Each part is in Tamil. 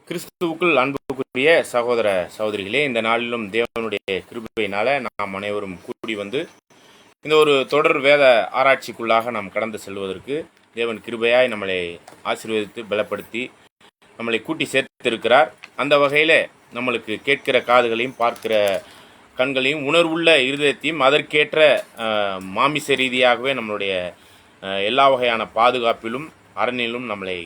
கிறிஸ்துவுக்குள் அன்புக்குரிய சகோதர சகோதரிகளே, இந்த நாளிலும் தேவனுடைய கிருபையினால நாம் அனைவரும் கூடி வந்து இந்த ஒரு தொடர் வேத ஆராய்ச்சிக்குள்ளாக நாம் கடந்து செல்வதற்கு தேவன் கிருபையாய் நம்மளை ஆசீர்வதித்து பலப்படுத்தி நம்மளை கூட்டி சேர்த்திருக்கிறார். அந்த வகையில் நம்மளுக்கு கேட்கிற காதுகளையும் பார்க்கிற கண்களையும் உணர்வுள்ள இருதயத்தையும் அதற்கேற்ற மாமிச ரீதியாகவே நம்மளுடைய எல்லா வகையான பாதுகாப்பிலும் அரணிலும் நம்மளை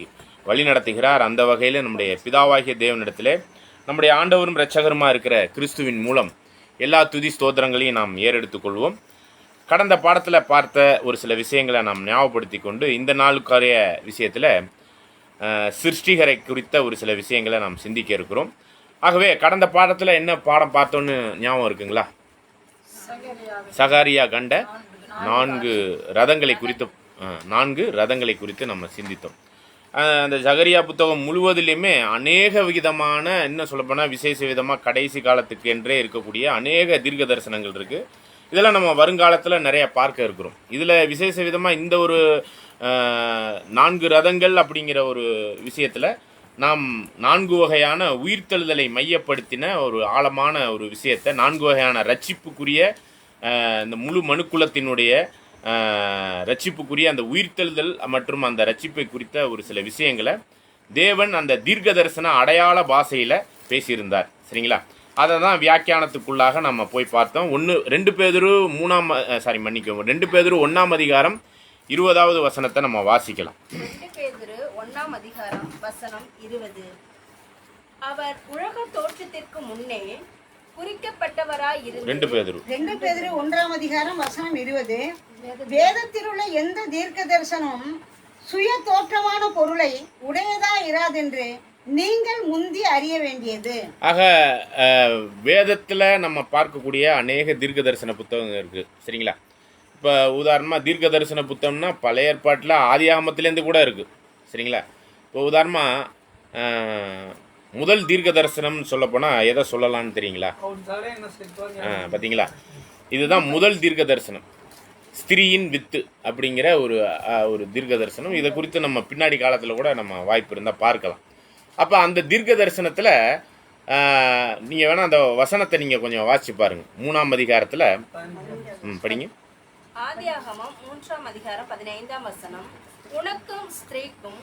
வழி நடத்துகிறார். அந்த வகையில் நம்முடைய பிதாவாகிய தேவனிடத்தில் நம்முடைய ஆண்டவரும் இரட்சகருமா இருக்கிற கிறிஸ்துவின் மூலம் எல்லா துதி ஸ்தோத்திரங்களையும் நாம் ஏறெடுத்துக்கொள்வோம். கடந்த பாடத்தில் பார்த்த ஒரு சில விஷயங்களை நாம் ஞாபகப்படுத்தி கொண்டு இந்த நாளுக்காரிய விஷயத்தில் சிருஷ்டிகரை குறித்த ஒரு சில விஷயங்களை நாம் சிந்திக்க இருக்கிறோம். ஆகவே கடந்த பாடத்தில் என்ன பாடம் பார்த்தோன்னு ஞாபகம் இருக்குங்களா? சகாரியா கண்ட 4 ரதங்களை குறித்து நம்ம சிந்தித்தோம். அந்த சகரியா புத்தகம் முழுவதிலுமே அநேக விதமான என்ன சொல்லப்போனால் விசேஷ விதமாக கடைசி காலத்துக்கு என்றே இருக்கக்கூடிய அநேக தீர்க்க தரிசனங்கள் இருக்குது. இதெல்லாம் நம்ம வருங்காலத்தில் நிறைய பார்க்க இருக்கிறோம். இதில் விசேஷ விதமாக இந்த ஒரு 4 ரதங்கள் அப்படிங்கிற ஒரு விஷயத்தில் நாம் 4 வகையான உயிர்த்தெழுதலை மையப்படுத்தின ஒரு ஆழமான ஒரு விஷயத்தை 4 வகையான ரட்சிப்புக்குரிய இந்த முழு மனுக்குலத்தினுடைய ரட்சிப்புக்குரிய அந்த உயிர்த்தெழுதல் மற்றும் அந்த ரட்சிப்பை குறித்த ஒரு சில விஷயங்களை தேவன் அந்த தீர்க்க தரிசன அடையாள பாஷையில் பேசியிருந்தார். சரிங்களா? அதை தான் வியாக்கியானத்துக்குள்ளாக நம்ம போய் பார்த்தோம். 2 பேதுரு 1ஆம் அதிகாரம் 20வது வசனத்தை நம்ம வாசிக்கலாம். 2 பேதுரு 1ஆம் அதிகாரம் வசனம் 20. அவர் உலக தோற்றத்திற்கு முன்னே குறிக்கப்பட்டவராய் இருந்து 2 பேதுரு 1ஆம் அதிகாரம் வசனம் 20. வேதத்தில் உள்ள எந்த தீர்க்க தரிசனம் சுய தோற்றமான பொருளை உடையதா இராதென்று நீங்கள் முந்தி அறிய வேண்டியது. ஆக வேதத்தில் நம்ம பார்க்கக்கூடிய அநேக தீர்க்க தரிசன புத்தகங்கள் இருக்குது. சரிங்களா? இப்போ உதாரணமாக தீர்க்க தரிசன புத்தகம்னா பழைய ஏற்பாட்டில் ஆதியாகமத்திலேருந்து கூட இருக்குது. சரிங்களா? இப்போ உதாரணமாக முதல் தீர்க்க தரிசனம்னு சொல்லப்போனால் எதை சொல்லலாம்னு தெரியுங்களா? பார்த்தீங்களா? இதுதான் முதல் தீர்க்க தரிசனம், ஸ்திரீயின் வித்து அப்படிங்கிற ஒரு தீர்க்க தரிசனம். இதை குறித்து நம்ம பின்னாடி காலத்தில் கூட நம்ம வாய்ப்பு இருந்தால் பார்க்கலாம். அப்போ அந்த தீர்க்க தரிசனத்தில் நீங்கள் வேணால் அந்த வசனத்தை நீங்கள் கொஞ்சம் வாசிச்சு பாருங்கள். 3ஆம் அதிகாரத்தில் படிங்க. ஆதியாகமம் 3ஆம் அதிகாரம் 15ஆம் வசனம். உனக்கும் ஸ்திரீக்கும்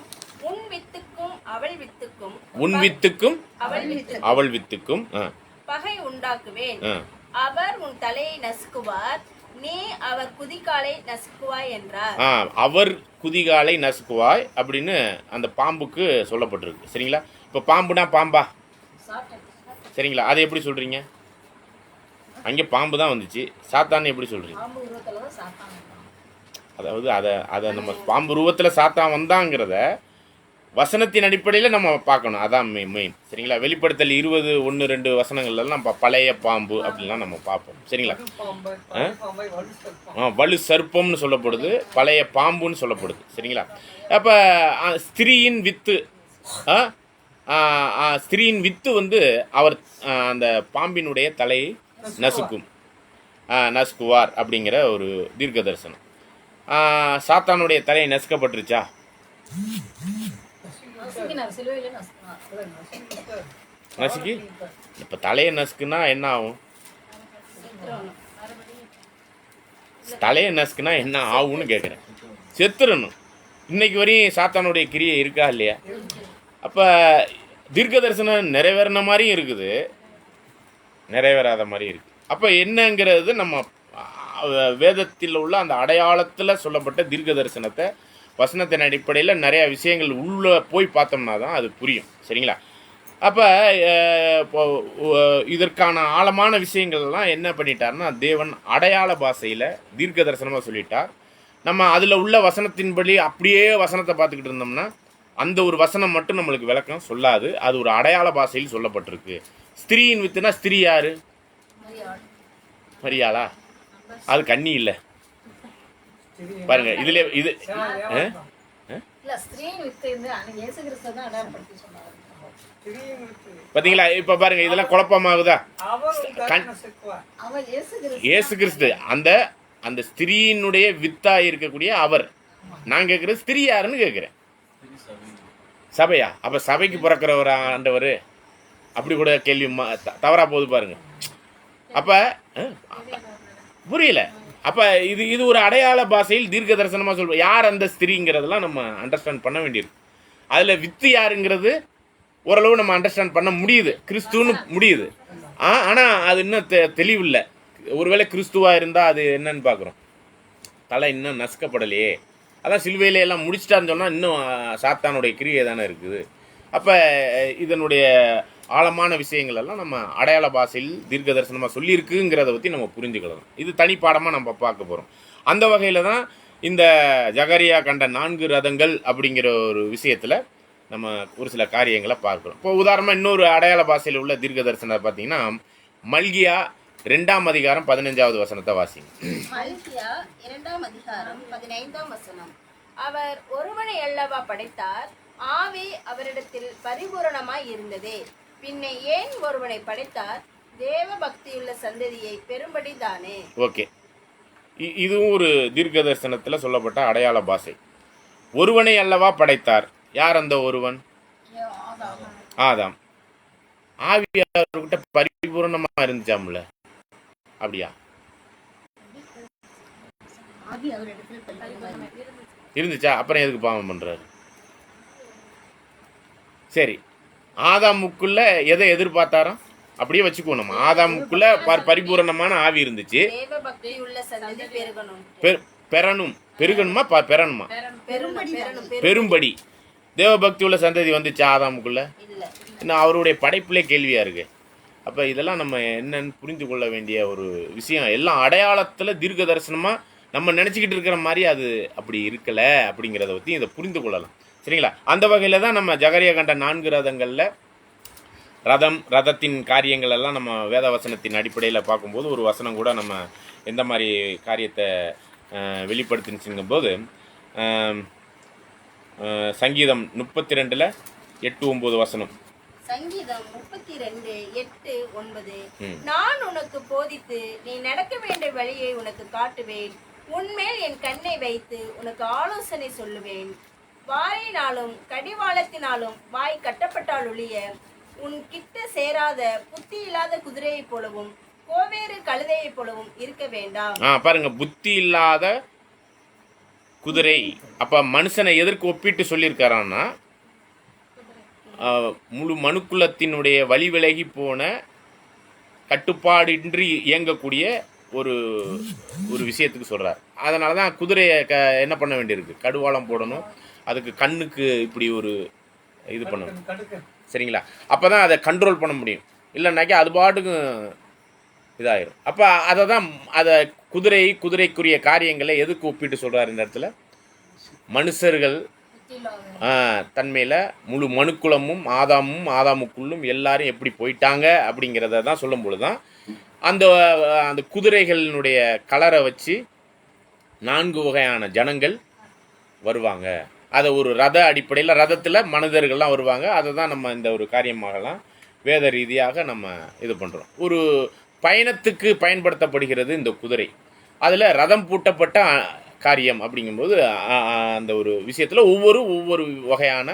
உன் வித்துக்கும் அவள் வித்துக்கும் பகை உண்டாக்குவேன். அவர் உன் தலையை நசுக்குவார், நீ அவர் குதிகாலை நசுக்குவாய் என்றார். அவர் குதிகாலை நசுக்குவாய் அப்படின்னு அந்த பாம்புக்கு சொல்லப்பட்டிருக்கு. சரிங்களா? இப்போ பாம்புனா பாம்பா? சரிங்களா? அதை எப்படி சொல்றீங்க? அங்கே பாம்பு தான் வந்துச்சு, சாத்தான்னு எப்படி சொல்றீங்க? அதாவது அதை நம்ம பாம்பு ரூபத்தில் சாத்தான் வந்தாங்கிறத வசனத்தின் அடிப்படையில் நம்ம பார்க்கணும். அதான் மெயின். சரிங்களா? வெளிப்படுத்தல் 20:1-2 வசனங்கள்லாம் நம்ம பழைய பாம்பு அப்படின்லாம் நம்ம பார்ப்போம். சரிங்களா? வலு சர்ப்பம்னு சொல்லப்படுது, பழைய பாம்புன்னு சொல்லப்படுது. சரிங்களா? அப்போ ஸ்திரீயின் வித்து வந்து அவர் அந்த பாம்பினுடைய தலையை நசுக்குவார் அப்படிங்கிற ஒரு தீர்க்க தரிசனம். சாத்தானுடைய தலையை நசுக்கப்பட்டுருச்சா? நசுக்கி இப்ப தலையை நசுக்குனா என்ன ஆகும்? தலையை நசுக்குனா என்ன ஆகும்னு கேட்குறேன். செத்துறணும். இன்னைக்கு வரையும் சாத்தானுடைய கிரியை இருக்கா இல்லையா? அப்போ தீர்க்க தரிசனம் நிறைவேறின மாதிரியும் இருக்குது, நிறைவேறாத மாதிரியும் இருக்குது. அப்போ என்னங்கிறது நம்ம வேதத்தில் உள்ள அந்த அடையாளத்தில் சொல்லப்பட்ட தீர்க்க தரிசனத்தை வசனத்தின் அடிப்படையில் நிறையா விஷயங்கள் உள்ளே போய் பார்த்தோம்னா தான் அது புரியும். சரிங்களா? அப்போ இதற்கான ஆழமான விஷயங்கள்லாம் என்ன பண்ணிட்டார்னா தேவன் அடையாள பாஷையில் தீர்க்க தரிசனமாக சொல்லிட்டார். நம்ம அதில் உள்ள வசனத்தின்படி அப்படியே வசனத்தை பார்த்துக்கிட்டு இருந்தோம்னா அந்த ஒரு வசனம் மட்டும் நம்மளுக்கு விளக்கம் சொல்லாது. அது ஒரு அடையாள பாஷையில் சொல்லப்பட்டிருக்கு. ஸ்திரீயின் வித்துனா ஸ்திரீ யாரு? மரியாளா? அது கண்ணி இல்லை பாருங்க. இதுல இது பாத்தீங்களா? இப்ப பாருங்க, இதெல்லாம் குழப்பமாகுதா? இயேசு கிறிஸ்து அந்த ஸ்திரீயினுடைய வித்தா இருக்கக்கூடிய அவர். நான் கேட்கறது ஸ்திரீ யாருன்னு கேட்கிறேன். சபையா? அப்போ சபைக்கு பிறக்கிறவர் ஆண்டவர்? அப்படி கூட கேள்வி தவறா போகுது பாருங்க. அப்போ புரியல. அப்போ இது ஒரு அடையாள பாஷையில் தீர்க்க தரிசனமாக சொல்வோம். யார் அந்த ஸ்திரீங்கிறதெல்லாம் நம்ம அண்டர்ஸ்டாண்ட் பண்ண வேண்டியிருக்கு. அதில் வித்து யாருங்கிறது ஓரளவு நம்ம அண்டர்ஸ்டாண்ட் பண்ண முடியுது, கிறிஸ்துன்னு முடியுது. ஆனால் அது இன்னும் தெளிவில்லை. ஒருவேளை கிறிஸ்துவாக இருந்தால் அது என்னன்னு பார்க்குறோம். தலை இன்னும் நசுக்கப்படலையே, அதான் சிலுவையில எல்லாம் முடிச்சிட்டான்னு சொன்னால் இன்னும் சாத்தானுடைய கிரியை தானே இருக்குது. அப்போ இதனுடைய ஆழமான விஷயங்கள் எல்லாம் நம்ம அடையாள பாஷையில் தீர்க்க தரிசனமாக சொல்லியிருக்குங்கிறத பற்றி நம்ம புரிஞ்சுக்கலாம். இது தனிப்பாடமாக நம்ம பார்க்க போகிறோம். அந்த வகையில் தான் இந்த ஜகரியா கண்ட 4 ரதங்கள் அப்படிங்கிற ஒரு விஷயத்தில் நம்ம ஒரு சில காரியங்களை பார்க்குறோம். இப்போ உதாரணமாக இன்னொரு அடையாள பாஷையில் உள்ள தீர்க்க தரிசனம் பார்த்தீங்கன்னா மல்கியா 2ஆம் அதிகாரம் 15வது வசனத்தை வாசிங்க. மல்கியா 2ஆம் அதிகாரம் 15ஆம் வசனம். அவர் ஒருவனை அல்லவா படைத்தார், ஆவி அவரிடத்தில் பரிபூரணமாய் இருந்ததே, பின்ன ஏன் ஒருவனை படைத்தார், தேவ பக்தியுள்ள சந்ததியை பெரும்படிதானே. ஓகே, இதுவும் ஒரு தீர்க்க தரிசனத்தில் சொல்லப்பட்ட அடையாள பாஷை. ஒருவனை அல்லவா படைத்தார். யார் அந்த ஒருவன்? ஆதாம். ஆவி அவர்கிட்ட பரிபூர்ணமா இருந்துச்சாம்ல, அப்படியா? இருந்துச்சா? அப்புறம் எதுக்கு பாவம் பண்றாரு? சரி, ஆதாமுக்குள்ள எதை எதிர்பார்த்தாரோ அப்படியே வச்சுக்குவோம். நம்ம ஆதாமுக்குள்ள பரிபூரணமான ஆவி இருந்துச்சு. பெறணும், பெருகணுமா பெறணுமா? பெரும்படி தேவபக்தி உள்ள சந்ததி வந்துச்சு ஆதாமுக்குள்ள. இன்னும் அவருடைய படைப்பிலே கேள்வியா இருக்கு. அப்போ இதெல்லாம் நம்ம என்னன்னு புரிந்து கொள்ள வேண்டிய ஒரு விஷயம். எல்லாம் அடையாளத்தில் தீர்க்க தரிசனமாக நம்ம நினச்சிக்கிட்டு இருக்கிற மாதிரி அது அப்படி இருக்கலை அப்படிங்கிறத பற்றி இதை புரிந்து கொள்ளலாம். சரிங்களா? அந்த வகையில் தான் நம்ம ஜகரியா கண்ட 4 ரதங்களில் ரதத்தின் காரியங்கள் எல்லாம் நம்ம வேத வசனத்தின் அடிப்படையில் பார்க்கும்போது ஒரு வசனம் கூட நம்ம எந்த மாதிரி காரியத்தை வெளிப்படுத்தினுச்சுங்கும்போது சங்கீதம் 32ல் 8-9 வசனம். சங்கீதம் 32:8-9. நான் உனக்கு போதித்து நீ நடக்க வேண்டிய வழியை உனக்கு காட்டுவேன், உன்மேல் என் கண்ணை வைத்து உனக்கு ஆலோசனை சொல்லுவேன். வாரினாலும் கடிவாளத்தினாலும் வாய் கட்டப்பட்டால் ஒழிய உன் கிட்ட சேராத புத்தி இல்லாத குதிரையை போலவும் கோவேறு கழுதையை போலவும் இருக்க வேண்டாம். பாருங்க, புத்தி இல்லாத குதிரை. அப்ப மனுஷனை எதற்கு ஒப்பிட்டு சொல்லியிருக்காரான்னா, முழு மனுக்குலத்தினுடைய வழி விலகி போன கட்டுப்பாடின்றி இயங்கக்கூடிய ஒரு ஒரு விஷயத்துக்கு சொல்றார். அதனால தான் குதிரையை என்ன பண்ண வேண்டியிருக்கு, கடுவாளம் போடணும், அதுக்கு கண்ணுக்கு இப்படி ஒரு இது பண்ணணும். சரிங்களா? அப்பதான் அதை கண்ட்ரோல் பண்ண முடியும். இல்லைன்னாக்கி அது பாட்டுக்கு இதாயிரும். அப்போ அதை தான் அதை குதிரைக்குரிய காரியங்களை எதுக்கு ஒப்பிட்டு சொல்றாரு இந்த இடத்துல? மனுஷர்கள் தன்மையில் முழு மனுக்குலமும் ஆதாமுக்குள்ளும் எல்லாரும் எப்படி போயிட்டாங்க அப்படிங்கிறத தான் சொல்லும் பொழுது தான் அந்த குதிரைகளினுடைய கலரை வச்சு 4 வகையான ஜனங்கள் வருவாங்க. அதை ஒரு ரத அடிப்படையில், ரதத்தில் மனிதர்கள்லாம் வருவாங்க. அதை தான் நம்ம இந்த ஒரு காரியமாகலாம் வேத ரீதியாக நம்ம இது பண்ணுறோம். ஒரு பயணத்துக்கு பயன்படுத்தப்படுகிறது இந்த குதிரை. அதில் ரதம் பூட்டப்பட்ட காரியம் அப்படிங்கும்போது அந்த ஒரு விஷயத்தில் ஒவ்வொரு வகையான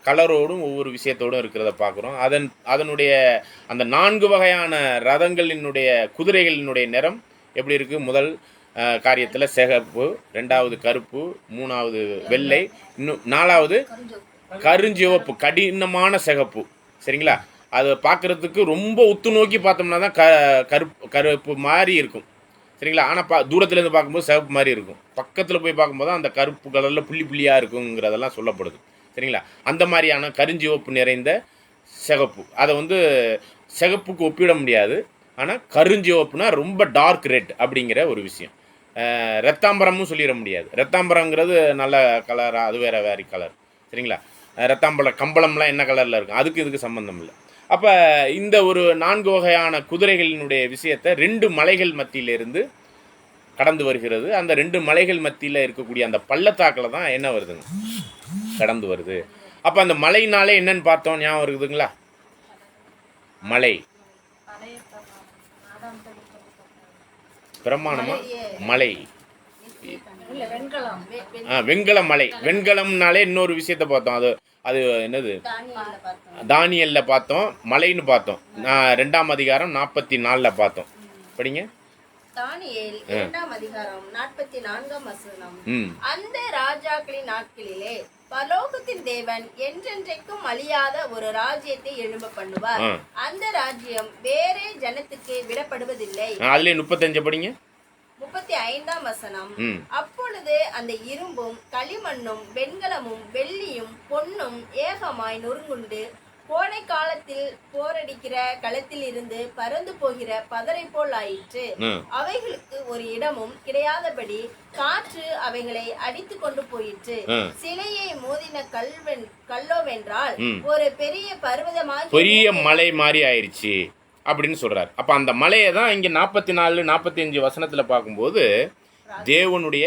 கலரோடும் ஒவ்வொரு விஷயத்தோடும் இருக்கிறத பார்க்குறோம். அதனுடைய அந்த 4 வகையான ரதங்களினுடைய குதிரைகளினுடைய நிறம் எப்படி இருக்குது? முதல் காரியத்தில் சிகப்பு, 2வது கருப்பு, 3வது வெள்ளை, இன்னும் 4வது கருஞ்சிவப்பு, கடினமான சிகப்பு. சரிங்களா? அதை பார்க்குறதுக்கு ரொம்ப உத்து நோக்கி பார்த்தோம்னா தான் கருப்பு மாதிரி இருக்கும். சரிங்களா? ஆனால் தூரத்துலேருந்து பார்க்கும்போது சிவப்பு மாதிரி இருக்கும். பக்கத்தில் போய் பார்க்கும்போது தான் அந்த கருப்பு கலரில் புள்ளியாக இருக்குங்கிறதெல்லாம் சொல்லப்படுது. சரிங்களா? அந்த மாதிரியான கருஞ்சிவப்பு நிறைந்த சிகப்பு, அதை சிகப்புக்கு ஒப்பிட முடியாது. ஆனால் கருஞ்சிவப்புனா ரொம்ப டார்க் ரெட் அப்படிங்கிற ஒரு விஷயம். ரத்தாம்பரமும் சொல்லிட முடியாது. ரத்தாம்பரங்கிறது நல்ல கலராக, அது வேறு கலர். சரிங்களா? ரத்தாம்பரம் கம்பளம்லாம் என்ன கலரில் இருக்கும், அதுக்கு இதுக்கு சம்மந்தம் இல்லை. அப்போ இந்த ஒரு 4 வகையான குதிரைகளினுடைய விஷயத்தை 2 மலைகள் மத்தியிலிருந்து கடந்து வருகிறது. அந்த 2 மலைகள் மத்தியில் இருக்கக்கூடிய அந்த பள்ளத்தாக்கில் தான் என்ன வருதுங்க, கடந்து வருது. அப்போ அந்த மலைனாலே என்னன்னு பார்த்தோம், ஞாபகம் இருக்குதுங்களா? மலை பிரமாணமா மலை வெண்கல மலை. வெண்கலம்னாலே இன்னொரு விஷயத்த பார்த்தோம். அது அது என்னது, தானியல்ல பார்த்தோம், மலைன்னு பார்த்தோம். 2ஆம் அதிகாரம் 44 பார்த்தோம். படிங்க. தானியேல் 2ஆம் அதிகாரம் 44ஆம் வசனம். அந்த ராஜாக்களின் நாட்களிலே பரலோகத்தின் தேவன் என்றென்றைக்கும் அழியாத ஒரு ராஜ்யத்தை எழும்ப பண்ணுவார். அந்த ராஜ்யம் வேறே ஜனத்துக்கு விடப்படுவதில்லை. அதுல 35 படிங்க. 35ஆம் வசனம். அப்பொழுது அந்த இரும்பும் களிமண்ணும் வெண்கலமும் வெள்ளியும் பொன்னும் ஏகமாய் நொறுங்குண்டு கோடை காலத்தில் போரடிக்கிற களத்தில் இருந்து பறந்து போகிற பதரை போல் ஆயிற்று. அவைகளுக்கு ஒரு இடமும் கிடையாதபடி காற்று அவைகளை அடித்து கொண்டு போயிற்று. சிலையை மோதின கல்லோவென்றால் ஒரு பெரிய பர்வதமாகி பெரிய மலை மாதிரி ஆயிடுச்சு அப்படின்னு சொல்றாரு. அப்ப அந்த மலையை தான் இங்க 44 45 வசனத்துல பார்க்கும்போது தேவனுடைய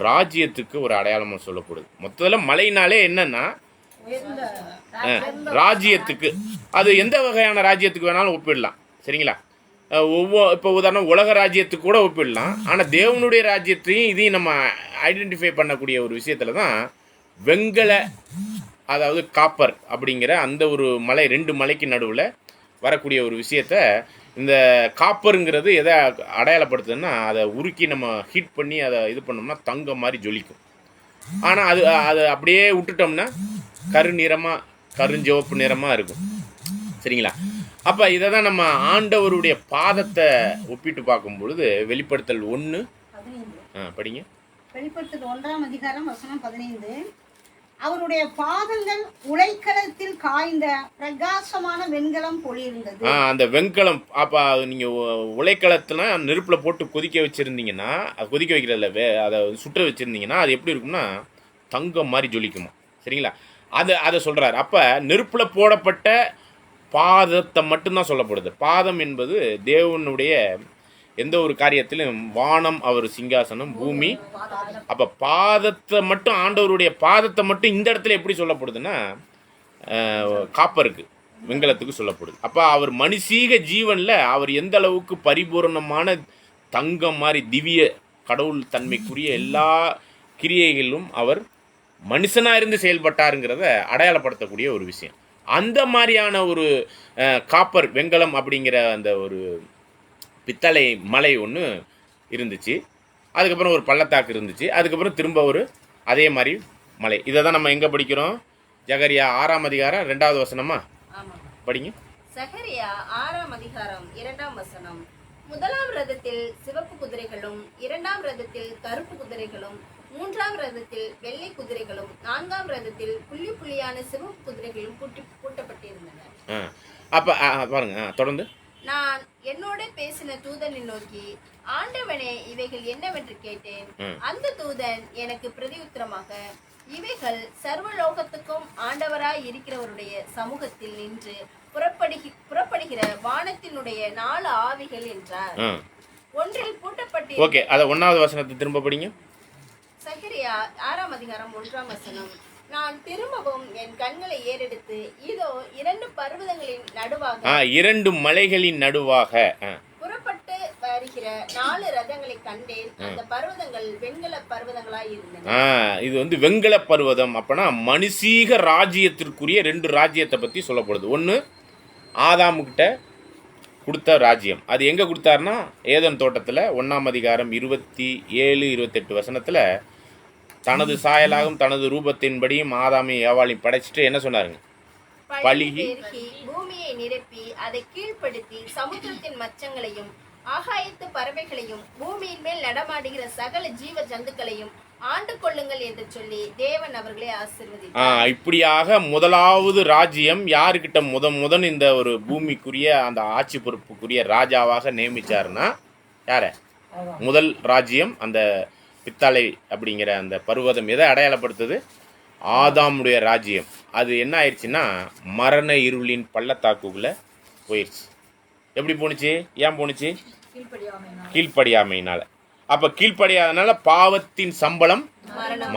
ராஜ்யத்துக்கு ஒரு அடையாளமா சொல்லப்படுது. மொத்தத்துல மலைனாலே என்னன்னா ராஜ்யத்துக்கு, அது எந்த வகையான ராஜ்யத்துக்கு வேணாலும் ஒப்பிடலாம். சரிங்களா? இப்போ உதாரணம் உலக ராஜ்யத்துக்கு கூட ஒப்பிடலாம். ஆனால் தேவனுடைய ராஜ்யத்தையும் இதையும் நம்ம ஐடென்டிஃபை பண்ணக்கூடிய ஒரு விஷயத்துல தான் வெண்கல, அதாவது காப்பர் அப்படிங்கிற அந்த ஒரு மலை, 2 மலைக்கு நடுவில் வரக்கூடிய ஒரு விஷயத்த இந்த காப்பருங்கிறது எதை அடையாளப்படுத்துதுன்னா, அதை உருக்கி நம்ம ஹீட் பண்ணி அதை இது பண்ணோம்னா தங்கம் மாதிரி ஜொலிக்கும். ஆனால் அது அப்படியே விட்டுட்டோம்னா கருநிறமாக, கருஞ்சிவப்பு நிறமாக இருக்கும். சரிங்களா? அப்போ இதை தான் நம்ம ஆண்டவருடைய பாதத்தை ஒப்பிட்டு பார்க்கும் பொழுது வெளிப்படுத்தல் 1 படிங்க. வெளிப்படுத்தல் 1ஆம் அதிகாரம் வசனம் 15. அவருடைய பாதங்கள் உலைக்களத்தில் காய்ந்த பிரகாசமான வெண்கலம் போலிருந்தது. அந்த வெண்கலம், அப்போ நீங்க உலைக்களத்துல நெருப்புல போட்டு கொதிக்க வச்சிருந்தீங்கன்னா, கொதிக்க வைக்கிறதுல அதை சுற்ற வச்சிருந்தீங்கன்னா அது எப்படி இருக்கும்னா தங்கம் மாதிரி ஜொலிக்குமா. சரிங்களா? அதை சொல்றாரு. அப்ப நெருப்புல போடப்பட்ட பாதத்தை மட்டும்தான் சொல்லப்படுது. பாதம் என்பது தேவனுடைய எந்த ஒரு காரியத்திலும் வானம் அவர் சிங்காசனம், பூமி. அப்ப பாதத்தை மட்டும், ஆண்டவருடைய பாதத்தை மட்டும் இந்த இடத்துல எப்படி சொல்லப்படுதுன்னா காப்பருக்கு, வெண்கலத்துக்கு சொல்லப்படுது. அப்ப அவர் மனுஷீக ஜீவன்ல அவர் எந்த அளவுக்கு பரிபூர்ணமான தங்கம் மாதிரி திவ்ய கடவுள் தன்மைக்குரிய எல்லா கிரியைகளிலும் அவர் மனுஷனா இருந்து செயல்பட்டாருங்கிறத அடையாளப்படுத்தக்கூடிய ஒரு விஷயம். அந்த மாதிரியான ஒரு காப்பர், வெண்கலம் அப்படிங்கிற அந்த ஒரு பித்தளை மலை ஒன்று இருந்துச்சு. அதுக்கப்புறம் ஒரு பள்ளத்தாக்கு இருந்துச்சு. அதுக்கப்புறம் திரும்ப ஒரு அதே மாதிரி மலை. இதை தான் நம்ம எங்கே படிக்கிறோம்? ஜகரியா 6ஆம் அதிகாரம் 2வது வசனமா படிங்க. சகரியா 6ஆம் அதிகாரம் 2ஆம் வசனம். 1ஆம் ரதத்தில் சிவப்பு குதிரைகளும், 2ஆம் ரதத்தில் கருப்பு குதிரைகளும், 3ஆம் ரதத்தில் வெள்ளை குதிரைகளும், 4ஆம் ரதத்தில் புள்ளி புள்ளியான சிவப்பு குதிரைகளும் பூட்டப்பட்டிருந்தன. அப்ப பாருங்க, தொடர்ந்து. நான் என்னோட பேசின தூதனை நோக்கி, ஆண்டவனே இவைகள் என்னவென்று கேட்டேன். அந்த தூதன் எனக்கு பிரதியுத்தரமாக, இவைகள் சர்வலோகத்துக்கும் ஆண்டவராய் இருக்கிறவருடைய சமூகத்தில் நின்று புறப்படுகிற வானத்தினுடைய 4 ஆவிகள் என்றார். ஒன்றில் பூட்டப்பட்டு. ஓகே, அத 1வது வசனத்தை திரும்ப படிங்க. சகரியா 6ஆம் அதிகாரம் 1ஆம் வசனம். நான் திரும்பவும் என் கண்களை ஏறெடுத்து, இதோ 2 பர்வதங்களின் நடுவாக, 2 மலைகளின் நடுவாக புறப்பட்டு வருகிற 4 ரதங்களை கண்டேன். அந்த பர்வதங்கள் வெண்கல பர்வதங்களாய் இருந்தன. இது வந்து வெண்கல பர்வதம். அப்பனா மனுஷீக ராஜ்யத்திற்குரிய 2 ராஜ்யத்தை பத்தி சொல்லப்படுது. ஒன்று ஆதாமுக்கிட்ட கொடுத்த ராஜ்யம். அது எங்கே கொடுத்தாருன்னா ஏதன் தோட்டத்தில் 1ஆம் அதிகாரம் 27 28 வசனத்தில் தனது சாயலாகவும் தனது ரூபத்தின்படியும் ஆதாமை ஏவாளையும் படைச்சிட்டு என்ன சொன்னாருங்க? பழுகி பூமியை நிரப்பி அதை கீழ்ப்படுத்தி சமுத்திரத்தின் மச்சங்களையும் ஆகாயத்து பறவைகளையும் பூமியின் மேல் நடமாடுகிற சகல ஜீவ ஜந்துக்களையும் ஆண்டு கொள்ளுங்கள் என்று சொல்லி தேவன் அவர்களை ஆசீர்வதித்தார். இப்படியாக முதலாவது ராஜ்யம் யாருக்கிட்ட முதன் இந்த ஒரு பூமிக்குரிய அந்த ஆட்சி பொறுப்புக்குரிய ராஜாவாக நியமிச்சாருன்னா யார? முதல் ராஜ்யம் அந்த பித்தளை அப்படிங்கிற அந்த பர்வதம் எதை அடையாளப்படுத்துது? ஆதாமுடைய ராஜ்யம். அது என்ன ஆயிடுச்சுன்னா மரண இருளின் பள்ளத்தாக்குக்குள்ள போயிடுச்சு. எப்படி போணுச்சு? ஏன் போணுச்சு? கீழ்ப்படியாமையினால. அப்ப கீழ்ப்படியாதனால பாவத்தின் சம்பளம்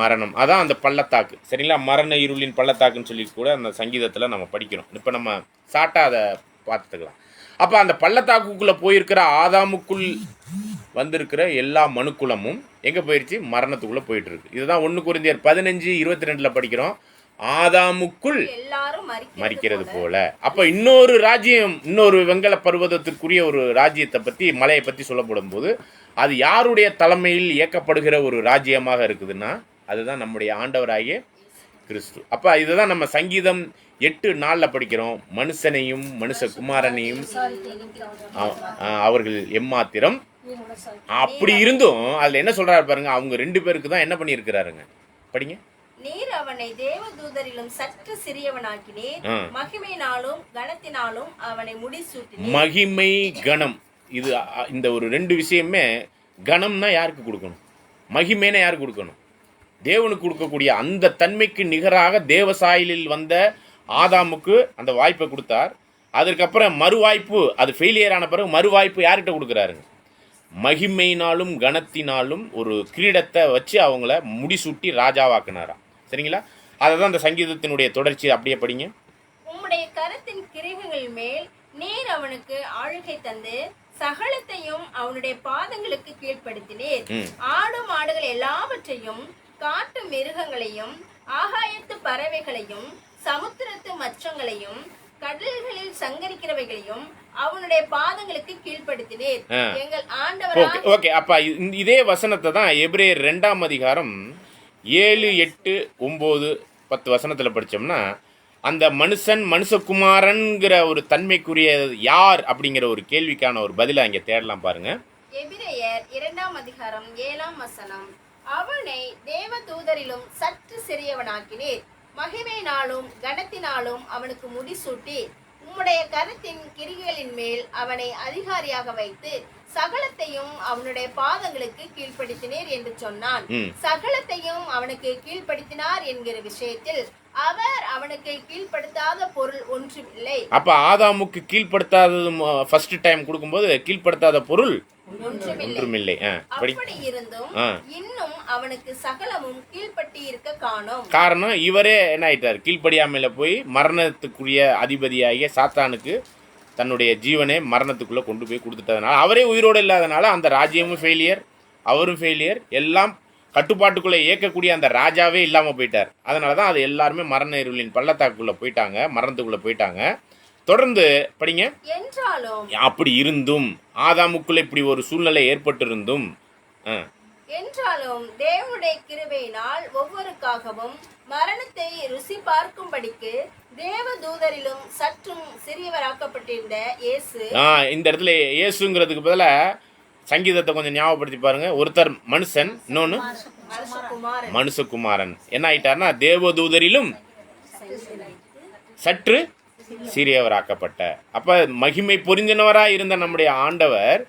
மரணம். அதான் அந்த பள்ளத்தாக்கு. சரிங்களா? மரண இருளின் பள்ளத்தாக்குன்னு சொல்லி கூட அந்த சங்கீதத்துல நம்ம படிக்கிறோம். இப்ப நம்ம சாட்டா அதை பார்த்துக்கலாம். அப்ப அந்த பள்ளத்தாக்குக்குள்ள போயிருக்கிற ஆதாமுக்குள் வந்திருக்கிற எல்லா மனுக்குலமும் எங்கே போயிடுச்சு? மரணத்துக்குள்ளே போயிட்டு இருக்கு. இதுதான் 1 கொரிந்தியர் 15:22 படிக்கிறோம். ஆதாமுக்குள் எல்லாரும் மரிக்கிறது போல. அப்போ இன்னொரு ராஜ்யம், இன்னொரு வெங்கல பர்வதத்திற்குரிய ஒரு ராஜ்யத்தை பற்றி, மலையை பற்றி சொல்லப்படும் போது அது யாருடைய தலைமையில் இயக்கப்படுகிற ஒரு ராஜ்யமாக இருக்குதுன்னா அதுதான் நம்முடைய ஆண்டவராகிய கிறிஸ்து. அப்போ இதுதான் நம்ம சங்கீதம் 8:4 படிக்கிறோம். மனுஷனையும் மனுஷகுமாரனையும் அவர்கள் எம்மாத்திரம். அப்படி இருந்தும் அதில் என்ன சொல்றாரு பாருங்க, அவங்க 2 பேருக்கு தான் என்ன பண்ணியிருக்கிறாருங்க, படிங்க. நீர் அவனை தேவதூதரிலும் சற்று சிறியவனாக்கினீர், மகிமையினாலும் கனத்தினாலும் அவனை முடிசூட்டினீர். மகிமை கனம், இது இந்த ஒரு 2 விஷயமே. கனம்னா யாருக்கு கொடுக்கணும்? மகிமைனா யாருக்கு கொடுக்கணும்? தேவனுக்கு கொடுக்கக்கூடிய அந்த தன்மைக்கு நிகராக தேவசாயலில் வந்த ஆதாமுக்கு அந்த வாய்ப்பை கொடுத்தார். அதற்கப்புறம் மறுவாய்ப்பு, அது ஃபெயிலியர் ஆன பிறகு மறுவாய்ப்பு யார்கிட்ட கொடுக்குறாருங்க? மகிமையினாலும் கனத்தினாலும் ஒரு கிரீடத்தை வச்சு அவங்கள முடிசூட்டி ராஜாவாக்குனாராம். சரிங்களா? அதை தான் அந்த சங்கீதத்தினுடைய தொடர்ச்சி. அப்படியே படிங்க. உம்முடைய கரத்தின் கிரீடங்கள் மேல் நீர் அவனுக்கு ஆளுகை தந்து சகலத்தையும் அவனுடைய பாதங்களுக்கு கீழ்ப்படுத்தினீர். ஆடு மாடுகள் எல்லாவற்றையும், காட்டு மிருகங்களையும், ஆகாயத்து பறவைகளையும், சமுத்திரத்து மச்சங்களையும், கடல்களில் சங்கரிக்கிறவைகளையும் அவனுடைய பாதங்களுக்கு கீழ்ப்படுத்தினீர். எங்கள் ஆண்டவராக. ஓகே, அப்ப இதே வசனத்தை தான் எபிரேயர் 2ஆம் அதிகாரம் 7, 8, 9, 10 வசனத்துல படிச்சோம்னா அந்த மனுஷன் மனுஷகுமாரன்கிற ஒரு தன்மைக்குரிய யார் அப்படிங்கிற ஒரு கேள்விக்கான ஒரு பதிலை அங்கே தேடலாம் பாருங்க. எபிரேயர் 2ஆம் அதிகாரம் 7ஆம் வசனம். அவனை தேவதூதரிலும் சற்று சிறியவனாக்கினீர், மகிமையினாலும் கனத்தினாலும் அவனுக்கு முடிசூட்டி உம்முடைய கரத்தின் கிரிகளின் மேல் அவனை அதிகாரியாக வைத்து சகலத்தையும் அவனுடைய பாதங்களுக்கு கீழ்ப்படுத்தினீர் என்று சொன்னான். சகலத்தையும் அவனுக்கு கீழ்ப்படுத்தினார் என்கிற விஷயத்தில் அவர் அவனுக்கு கீழ்ப்படுத்தாத பொருள் ஒன்றுமில்லை. அப்ப ஆதாமுக்கு கீழ்ப்படுத்தாதது ஃபர்ஸ்ட் டைம் கொடுக்கும்போது கீழ்ப்படுத்தாத பொருள் ஒன்றுமில்லை. அப்படி இருந்தும் இன்னும் அவனுக்கு சகலமும் கீழ்ப்பட்டி இருக்க காணோம். காரணம், இவரே என்ன ஆயிட்டார்? கீழ்ப்படியாமையில போய் மரணத்துக்குரிய அதிபதியாகிய சாத்தானுக்கு தன்னுடைய ஜீவனை மரணத்துக்குள்ள கொண்டு போய் கொடுத்துட்டதுனால, அவரே உயிரோடு இல்லாதனால அந்த ராஜ்யமும் ஃபெயிலியர், அவரும் ஃபெயிலியர், எல்லாம் கட்டுப்பாட்டுக்குள்ளே இயக்கக்கூடிய அந்த ராஜாவே இல்லாமல் போயிட்டார். அதனால தான் அது எல்லாருமே மரண இருளின் பள்ளத்தாக்குள்ளே போயிட்டாங்க, மரணத்துக்குள்ளே போயிட்டாங்க. தொடர்ந்து படிங்க. என்றாலும் அப்படி இருந்தும் ஆதாமுக்குள்ள இப்படி ஒரு சூழ்நிலை ஏற்பட்டிருந்தும் என்றாலும் தேவனுடைய கிருபையினால் ஒவ்வொருக்காகவும் மரணத்தை ருசி பார்க்கும்படிக்கு தேவதூதரிலும் சற்றும் சிறியவராக்கப்பட்டிருந்த இயேசு. இந்த இடத்துல இயேசுங்கிறதுக்கு பதிலா சங்கீதத்தை கொஞ்சம் ஞாபகப்படுத்தி பாருங்க. ஒருத்தர் மனுஷன், இன்னொன்னு மனுஷகுமாரன். என்ன ஆயிட்டார்னா தேவதூதரிலும் சற்று சிறியவராக்கப்பட்ட. அப்ப மகிமை பொருந்தினவராக இருந்த நம்முடைய ஆண்டவர்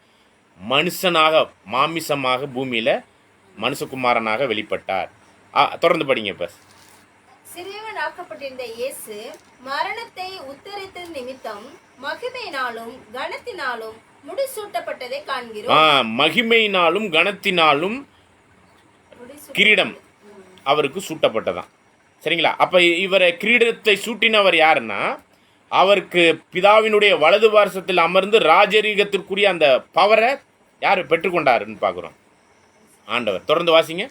மனுஷனாக, மாமிசமாக பூமியில மனுஷகுமாரனாக வெளிப்பட்டார். தொடர்ந்து படிங்க. இப்ப சிறியவனாக்கப்பட்டிருந்த இயேசு மரணத்தை உத்தரித்த நிமித்தம் மகிமையினாலும் கனத்தினாலும் முடிசூட்டப்பட்டதை காண்கிறோம். மகிமையினாலும் கனத்தினாலும் கிரீடம் அவருக்கு சூட்டப்பட்டதான். சரிங்களா? அப்ப இவரை கிரீடத்தை சூட்டினவர் யாருன்னா, அவருக்கு பிதாவினுடைய வலது பார்சத்தில் அமர்ந்து ராஜரீகத்திற்குரிய அந்த பவரை யார் பெற்றுக்கொண்டாருன்னு பார்க்குறோம்? ஆண்டவர். தொடர்ந்து வாசிங்க.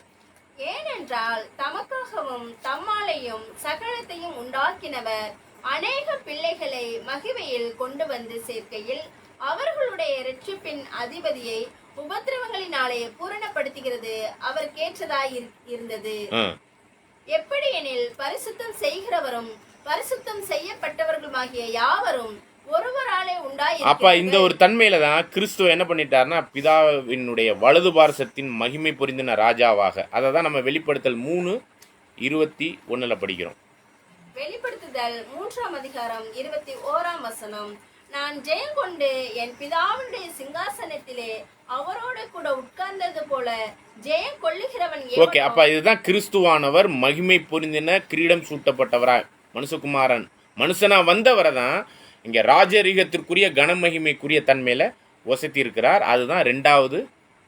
ஏனென்றால் தமக்காகவும் தம்மாலையும் சகலத்தையும் உண்டாக்கினவர் அநேக பிள்ளைகளை மகிமையில் கொண்டு வந்து சேர்க்கையில் அவர்களுடைய இரட்சிப்பின் அதிபதியை உபத்திரவங்களினாலே பூரணப்படுத்துகிறது அவருக்கேற்றதாய் இருந்தது. எப்படி எனில் பரிசுத்தம் செய்கிறவரும் பரிசுத்தம் செய்யப்பட்டவர்களுமாகிய யாவரும் ஒருவராலே உண்டாய். அப்ப இந்த ஒரு தன்மையில தான் கிறிஸ்துவ என்ன பண்ணிட்டாருன்னா, பிதாவினுடைய வலது பார்சத்தின் மகிமை பொருந்தின ராஜாவாக. அதை தான் நம்ம வெளிப்படுத்தல் 3:21 படிக்கிறோம். வெளிப்படுத்துதல் 3ஆம் அதிகாரம் 21ஆம் வசனம். நான் ஜெயம் கொண்டு என் பிதாவினுடைய சிங்காசனத்திலே அவரோடு கூட உட்கார்ந்தது போல ஜெயம் கொள்ளுகிறவன். ஓகே, அப்ப இதுதான் கிறிஸ்துவானவர் மகிமை பொருந்தின கிரீடம் சூட்டப்பட்டவரா, மனுஷகுமாரன் மனுஷனா வந்தவரை தான் இங்க ராஜரீகத்திற்குரிய கனமகிமைக்குரிய தன்மையில வசதி இருக்கிறார். அதுதான் 2வது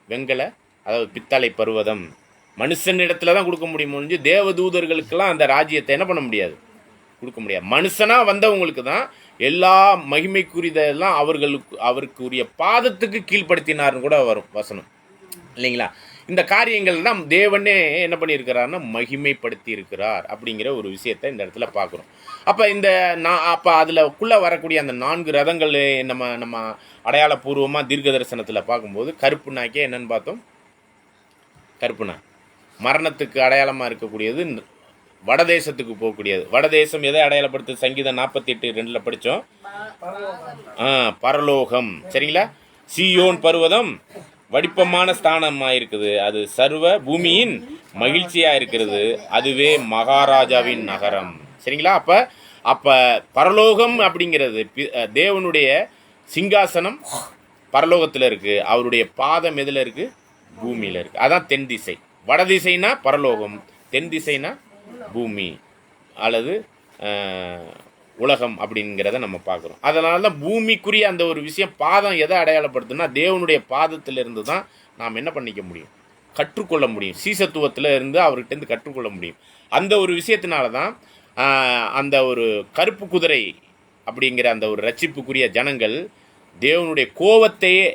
வெங்கல, அதாவது பித்தளை பர்வதம். மனுஷன் இடத்துல தான் கொடுக்க முடியும் முடிஞ்சு தேவதூதர்களுக்கெல்லாம் அந்த ராஜ்யத்தை என்ன பண்ண முடியாது, கொடுக்க முடியாது. மனுஷனா வந்தவங்களுக்கு தான் எல்லா மகிமைக்குரியதெல்லாம் அவருக்கு உரிய பாதத்துக்கு கீழ்ப்படுத்தினார்னு கூட வரும் வசனம். இல்லைங்களா? இந்த காரியங்கள் தான் தேவனே என்ன பண்ணியிருக்கிறாருன்னா மகிமைப்படுத்தி இருக்கிறார் அப்படிங்கிற ஒரு விஷயத்தை இந்த இடத்துல பார்க்குறோம். அப்போ அதுலக்குள்ளே வரக்கூடிய அந்த 4 ரதங்கள் நம்ம அடையாளபூர்வமாக தீர்க்க தரிசனத்தில் பார்க்கும்போது கருப்பு நாய்க்கே என்னன்னு பார்த்தோம். கருப்பு நாய் மரணத்துக்கு அடையாளமாக இருக்கக்கூடியது, வடதேசத்துக்கு போகக்கூடியது. வடதேசம் எதை அடையாளப்படுத்துது? சங்கீதம் 48:2 படித்தோம். பரலோகம். சரிங்களா? சீயோன் பர்வதம் வடிப்பமான ஸ்தானமாக இருக்குது, அது சர்வ பூமியின் மகிழ்ச்சியாக இருக்கிறது, அதுவே மகாராஜாவின் நகரம். சரிங்களா? அப்போ பரலோகம் அப்படிங்கிறது தேவனுடைய சிங்காசனம் பரலோகத்தில் இருக்குது, அவருடைய பாதம் எதில் இருக்குது? பூமியில் இருக்குது. அதான் தென் திசை. வடதிசைனா பரலோகம், தென் திசைனா பூமி அல்லது உலகம் அப்படிங்கிறத நம்ம பார்க்குறோம். அதனால தான் பூமிக்குரிய அந்த ஒரு விஷயம் பாதம் எதை அடையாளப்படுத்துனா தேவனுடைய பாதத்திலிருந்து தான் நாம் என்ன பண்ணிக்க முடியும்? கற்றுக்கொள்ள முடியும். சீசத்துவத்தில் இருந்து அவர்கிட்டருந்து கற்றுக்கொள்ள முடியும். அந்த ஒரு விஷயத்தினால தான் அந்த ஒரு கருப்பு குதிரை அப்படிங்கிற அந்த ஒரு ரட்சிப்புக்குரிய ஜனங்கள் தேவனுடைய கோபத்தையே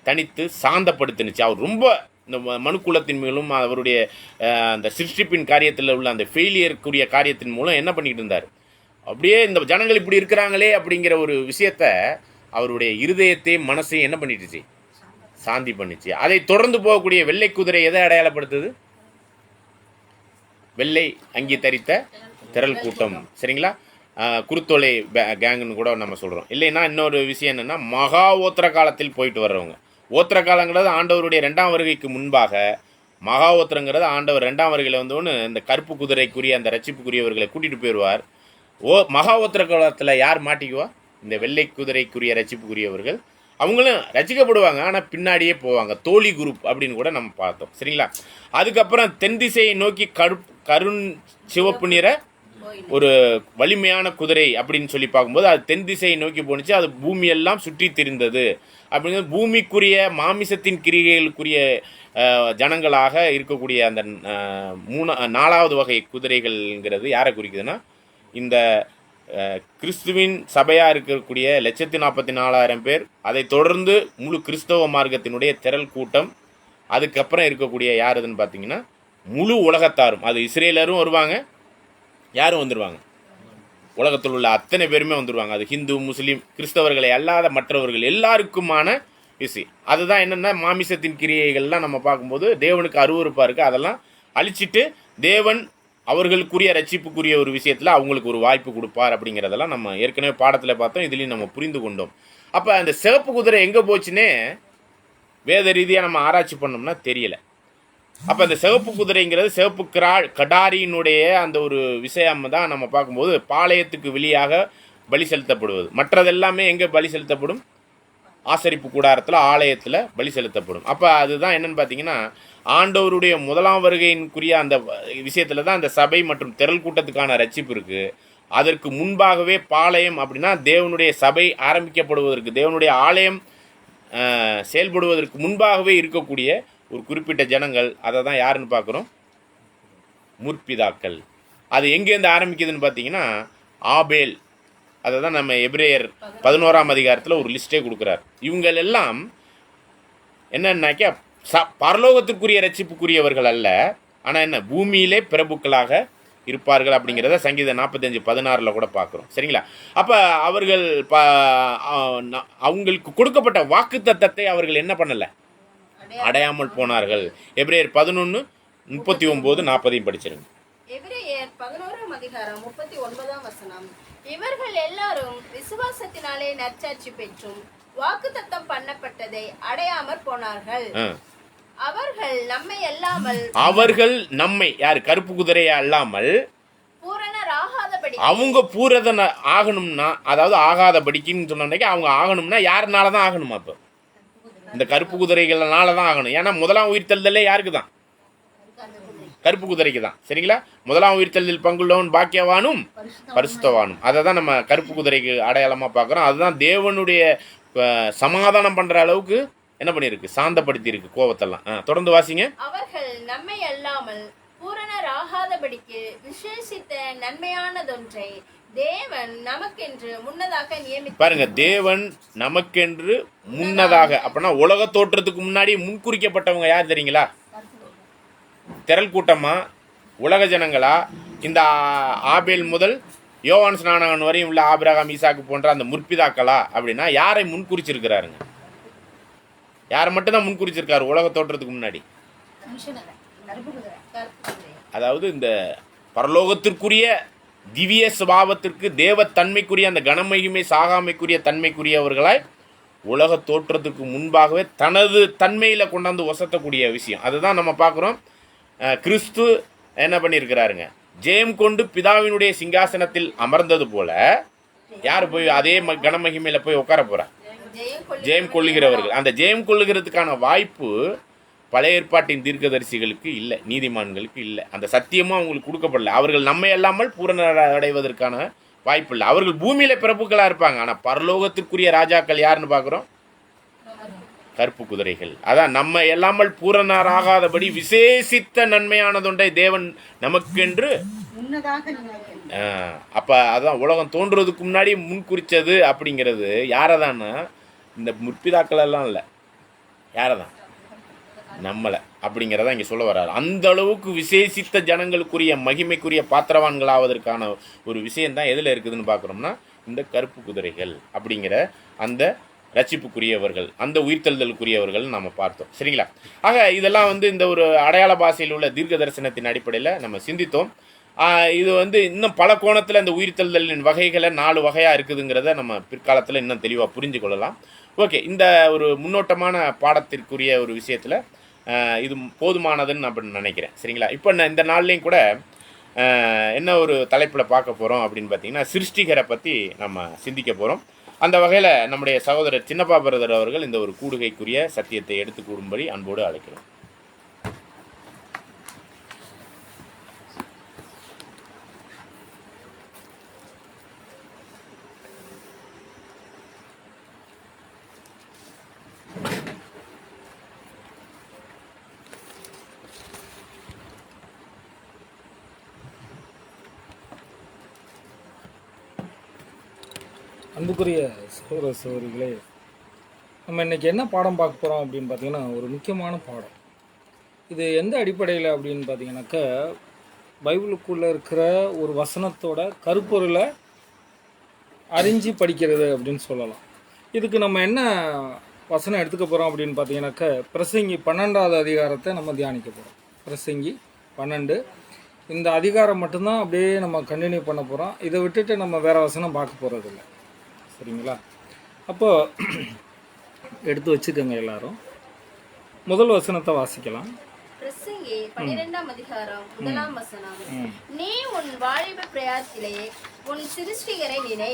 தனித்து சாந்தப்படுத்தினுச்சு. அவர் ரொம்ப இந்த மனுக்குலத்தின் மேலும் அவருடைய அந்த சிருஷ்டிப்பின் காரியத்தில் உள்ள அந்த ஃபெயிலியருக்குரிய காரியத்தின் மூலம் என்ன பண்ணிட்டு இருந்தார்? அப்படியே இந்த ஜனங்கள் இப்படி இருக்கிறாங்களே அப்படிங்கிற ஒரு விஷயத்த அவருடைய இருதயத்தையும் மனசையும் என்ன பண்ணிட்டுச்சு? சாந்தி பண்ணிச்சு. அதை தொடர்ந்து போகக்கூடிய வெள்ளை குதிரை எதை அடையாளப்படுத்துது? வெள்ளை அங்கி தரித்த திரள் கூட்டம். சரிங்களா? குருத்தோலை கேங்குன்னு கூட நம்ம சொல்கிறோம். இல்லைன்னா இன்னொரு விஷயம் என்னென்னா மகா ஓத்திர காலத்தில் போயிட்டு வர்றவங்க. ஓத்திர காலங்கிறது ஆண்டவருடைய 2ஆம் வருகைக்கு முன்பாக, மகா ஓத்திரங்கிறது ஆண்டவர் 2ஆம் வருகையில் வந்தோன்னு இந்த கருப்பு குதிரைக்குரிய அந்த ரட்சிப்புக்குரியவர்களை கூட்டிகிட்டு போயிடுவார். மகா ஓத்திர காலத்தில் யார் மாட்டிக்குவா? இந்த வெள்ளை குதிரைக்குரிய ரட்சிப்புக்குரியவர்கள். அவங்களும் ரசிக்கப்படுவாங்க, ஆனால் பின்னாடியே போவாங்க. தோழி குரூப் அப்படின்னு கூட நம்ம பார்த்தோம். சரிங்களா? அதுக்கப்புறம் தென் திசையை நோக்கி கருண் சிவப்பு நிற ஒரு வலிமையான குதிரை அப்படின்னு சொல்லி பார்க்கும்போது அது தென் திசையை நோக்கி போணுச்சு. அது பூமியெல்லாம் சுற்றி திரிந்தது. அப்படிங்கிறது பூமிக்குரிய மாமிசத்தின் கிரிகைகளுக்குரிய ஜனங்களாக இருக்கக்கூடிய அந்த 4வது வகை குதிரைகள்ங்கிறது யாரை குறிக்குதுன்னா இந்த கிறிஸ்துவின் சபையாக இருக்கக்கூடிய 1,44,000 பேர், அதை தொடர்ந்து முழு கிறிஸ்தவ மார்க்கத்தினுடைய திரள் கூட்டம், அதுக்கப்புறம் இருக்கக்கூடிய யாருதுன்னு பார்த்தீங்கன்னா முழு உலகத்தாரும். அது இஸ்ரேலரும் வருவாங்க, யாரும் வந்துடுவாங்க, உலகத்தில் உள்ள அத்தனை பேருமே வந்துடுவாங்க. அது ஹிந்து, முஸ்லீம், கிறிஸ்தவர்களை அல்லாத மற்றவர்கள் எல்லாருக்குமான விஷயம். அதுதான் என்னென்னா மாமிசத்தின் கிரியைகள்லாம் நம்ம பார்க்கும்போது தேவனுக்கு அருவருப்பாக இருக்குது. அதெல்லாம் அழிச்சிட்டு தேவன் அவர்களுக்குரிய ரட்சிப்புக்குரிய ஒரு விஷயத்தில் அவங்களுக்கு ஒரு வாய்ப்பு கொடுப்பார் அப்படிங்கிறதெல்லாம் நம்ம ஏற்கனவே பாடத்தில் பார்த்தோம். இதுலேயும் நம்ம புரிந்து கொண்டோம். அப்போ அந்த சிவப்பு குதிரை எங்கே போச்சுன்னே வேத ரீதியாக நம்ம ஆராய்ச்சி பண்ணோம்னா தெரியலை. அப்போ அந்த சிவப்பு குதிரைங்கிறது சிவப்பு கடாரியினுடைய அந்த ஒரு விஷயம் தான் நம்ம பார்க்கும்போது பாளையத்துக்கு வெளியாக பலி செலுத்தப்படுவது. மற்றதெல்லாமே எங்கே பலி செலுத்தப்படும்? ஆசரிப்பு கூடாரத்தில், ஆலயத்தில் பலி செலுத்தப்படும். அப்போ அதுதான் என்னன்னு பார்த்தீங்கன்னா ஆண்டவருடைய 1ஆம் வருகையின்குரிய அந்த விஷயத்தில் தான் அந்த சபை மற்றும் திரள் கூட்டத்துக்கான ரட்சிப்பு இருக்குது. அதற்கு முன்பாகவே பாளையம் அப்படின்னா தேவனுடைய சபை ஆரம்பிக்கப்படுவதற்கு, தேவனுடைய ஆலயம் செயல்படுவதற்கு முன்பாகவே இருக்கக்கூடிய ஒரு குறிப்பிட்ட ஜனங்கள். அதை தான் யாருன்னு பார்க்குறோம்? முற்பிதாக்கள். அது எங்கேருந்து ஆரம்பிக்குதுன்னு பார்த்தீங்கன்னா ஆபேல். அதை தான் நம்ம எபிரேயர் 11ஆம் அதிகாரத்தில் ஒரு லிஸ்ட்டே கொடுக்குறார். இவங்களெல்லாம் என்னன்னாக்கா பரலோகத்திற்குரிய ரட்சிப்புக்குரியவர்கள் அல்ல, ஆனால் என்ன பூமியிலே பிரபுக்களாக இருப்பார்கள் அப்படிங்கிறத சங்கீதம் 45:16 கூட பார்க்குறோம். சரிங்களா? அப்போ அவர்கள் அவங்களுக்கு கொடுக்கப்பட்ட வாக்கு தத்தத்தை அவர்கள் என்ன பண்ணலை? அடையாமல் போனார்கள். எபிரேயர் 11:39-40 படிச்சிருங்க. எபிரேயர் 11ஆம் அதிகாரம் 39ஆம் வசனம். இவர்கள் எல்லாரும் விசுவாசத்தினாலே நற்சாட்சி பெற்றும் வாக்குத்தத்தம் பண்ணப்பட்டதை அடையாமற் போனார்கள். அவர்கள் நம்மை யாரு? கருப்பு குதிரையா அல்லாமல் அவங்க பூரண ஆகணும்னா, அதாவது ஆகாதபடிக்குன்னு சொன்னோம்னா அவங்க ஆகணும்னா யாருனால தான் ஆகணுமா? அப்போ இந்த கருப்பு குதிரைகள்னால தான் ஆகணும். ஏன்னா 1ஆம் உயிர்த்தெழுதலே யாருக்கு தான்? கருப்பு குதிரைக்கு தான். சரிங்களா? 1ஆம் உயிர்த்தெழுதல் பங்குள்ளவன் பாக்கியவானும் பரிசுத்தவானும். அதை தான் நம்ம கருப்பு குதிரைக்கு அடையாளமாக பார்க்குறோம். அதுதான் தேவனுடைய சமாதானம் பண்ணுற அளவுக்கு என்ன பண்ணியிருக்கு? சாந்தப்படுத்தி இருக்கு கோபத்தெல்லாம். தொடர்ந்து வாசிங்க. அவர்கள் நம்மை அல்லாமல் பூரணராகாதபடிக்கு விசேஷித்த நன்மையானதொன்றை தேவன் நமக்கென்று முன்னதாக நியமித்த பாருங்க, தேவன் நமக்கென்று முன்னதாக, அப்படின்னா உலக தோற்றத்துக்கு முன்னாடி முன்குறிக்கப்பட்டவங்க யார் தெரியுங்களா? திரள் கூட்டமா, உலக ஜனங்களா, இந்த ஆபேல் முதல் யோவான் ஸ்நானகன் வரையும் உள்ள ஆபிரகாம், ஈசாக்கு போன்ற அந்த முற்பிதாக்களா? அப்படின்னா யாரை முன்குறிச்சிருக்கிறாருங்க? யாரை மட்டும்தான் முன்குறிச்சிருக்காரு உலக தோற்றத்துக்கு முன்னாடி? அதாவது இந்த பரலோகத்திற்குரிய திவ்ய சுபாவத்திற்கு, தேவத்தன்மைக்குரிய அந்த கனமையுமே சாகாமைக்குரிய தன்மைக்குரியவர்களாய் உலக தோற்றத்துக்கு முன்பாகவே தனது தன்மையில் கொண்டாந்து வசத்தக்கூடிய விஷயம். அதுதான் நம்ம பார்க்குறோம். கிறிஸ்து என்ன பண்ணியிருக்கிறாருங்க? ஜெயம் கொண்டு பிதாவினுடைய சிங்காசனத்தில் அமர்ந்தது போல யார் போய் அதே கனமகிமையில போய் உட்கார போறா? ஜெயம் கொள்ளுகிறவர்கள். அந்த ஜெயம் கொள்ளுகிறதுக்கான வாய்ப்பு பழைய ஏற்பாட்டின் தீர்க்கதரிசிகளுக்கு இல்லை, நீதிமான்களுக்கு இல்லை. அந்த சத்தியமும் அவங்களுக்கு கொடுக்கப்படல. அவர்கள் நம்மை அல்லாமல் பூரண அடைவதற்கான வாய்ப்பு இல்லை. அவர்கள் பூமியில பிறப்புகளா இருப்பாங்க. ஆனா பரலோகத்திற்குரிய ராஜாக்கள் யாருன்னு பார்க்குறோம்? கருப்பு குதிரைகள். அதான் நம்ம எல்லாமல் பூரணராகாதபடி விசேஷித்த நன்மையானதொன்றை தேவன் நமக்கென்று அப்ப அதான் உலகம் தோன்றுவதற்கு முன்னாடி முன்குறிச்சது அப்படிங்கிறது யாரதான்னா இந்த முற்பிதாக்கள் எல்லாம் இல்லை, யாரதான்? நம்மளை அப்படிங்கிறத இங்கே சொல்ல வர்றாரு. அந்த அளவுக்கு விசேஷித்த ஜனங்களுக்குரிய மகிமைக்குரிய பாத்திரவான்களாவதற்கான ஒரு விஷயந்தான் எதில் இருக்குதுன்னு பார்க்குறோம்னா இந்த கருப்பு குதிரைகள் அப்படிங்கிற அந்த ரட்சிப்புக்குரியவர்கள், அந்த உயிர்த்தெழுதலுக்குரியவர்கள் நம்ம பார்த்தோம். சரிங்களா? ஆக இதெல்லாம் இந்த ஒரு அடையாள பாஷையில் உள்ள தீர்க்க தரிசனத்தின் அடிப்படையில் நம்ம சிந்தித்தோம். இது இன்னும் பல கோணத்தில் இந்த உயிர்த்தெழுதலின் வகைகளை 4 வகையாக இருக்குதுங்கிறத நம்ம பிற்காலத்தில் இன்னும் தெளிவாக புரிஞ்சு கொள்ளலாம். ஓகே, இந்த ஒரு முன்னோட்டமான பாடத்திற்குரிய ஒரு விஷயத்தில் இது போதுமானதுன்னு நான் நினைக்கிறேன். சரிங்களா? இப்போ இந்த நாள்லேயும் கூட என்ன ஒரு தலைப்பில் பார்க்க போகிறோம் அப்படின்னு பார்த்தீங்கன்னா, சிருஷ்டிகரை பற்றி நம்ம சிந்திக்க போகிறோம். அந்த வகையில் நம்முடைய சகோதரர் சின்னப்பா பிரதர் அவர்கள் இந்த ஒரு கூடுகைக்குரிய சத்தியத்தை எடுத்து கூடும்படி அன்போடு அழைக்கிறோம். அன்புக்குரிய சகோதர சகோதரிகளே, நம்ம இன்றைக்கி என்ன பாடம் பார்க்க போகிறோம் அப்படின்னு பார்த்தீங்கன்னா, ஒரு முக்கியமான பாடம். இது எந்த அடிப்படையில் அப்படின்னு பார்த்தீங்கன்னாக்கா, பைபிளுக்குள்ளே இருக்கிற ஒரு வசனத்தோட கருப்பொருளை அறிஞ்சு படிக்கிறது அப்படின்னு சொல்லலாம். இதுக்கு நம்ம என்ன வசனம் எடுத்துக்க போகிறோம் அப்படின்னு பார்த்தீங்கன்னாக்கா, பிரசங்கி 12வது அதிகாரத்தை நம்ம தியானிக்க போகிறோம். பிரசங்கி 12 இந்த அதிகாரம் மட்டும்தான் அப்படியே நம்ம கண்டினியூ பண்ண போகிறோம். இதை விட்டுட்டு நம்ம வேறு வசனம் பார்க்க போகிறதில்ல. சரிங்களா? அப்போது எடுத்து வச்சுக்கோங்க எல்லாரும். முதல் வசனத்தை வாசிக்கலாம். பிரசங்கி 12ஆம் அதிகாரம் 1ஆம் வசனம். நீ உன் வாலிப பிரயாத்திலே உன் சிருஷ்டிகரை நினை.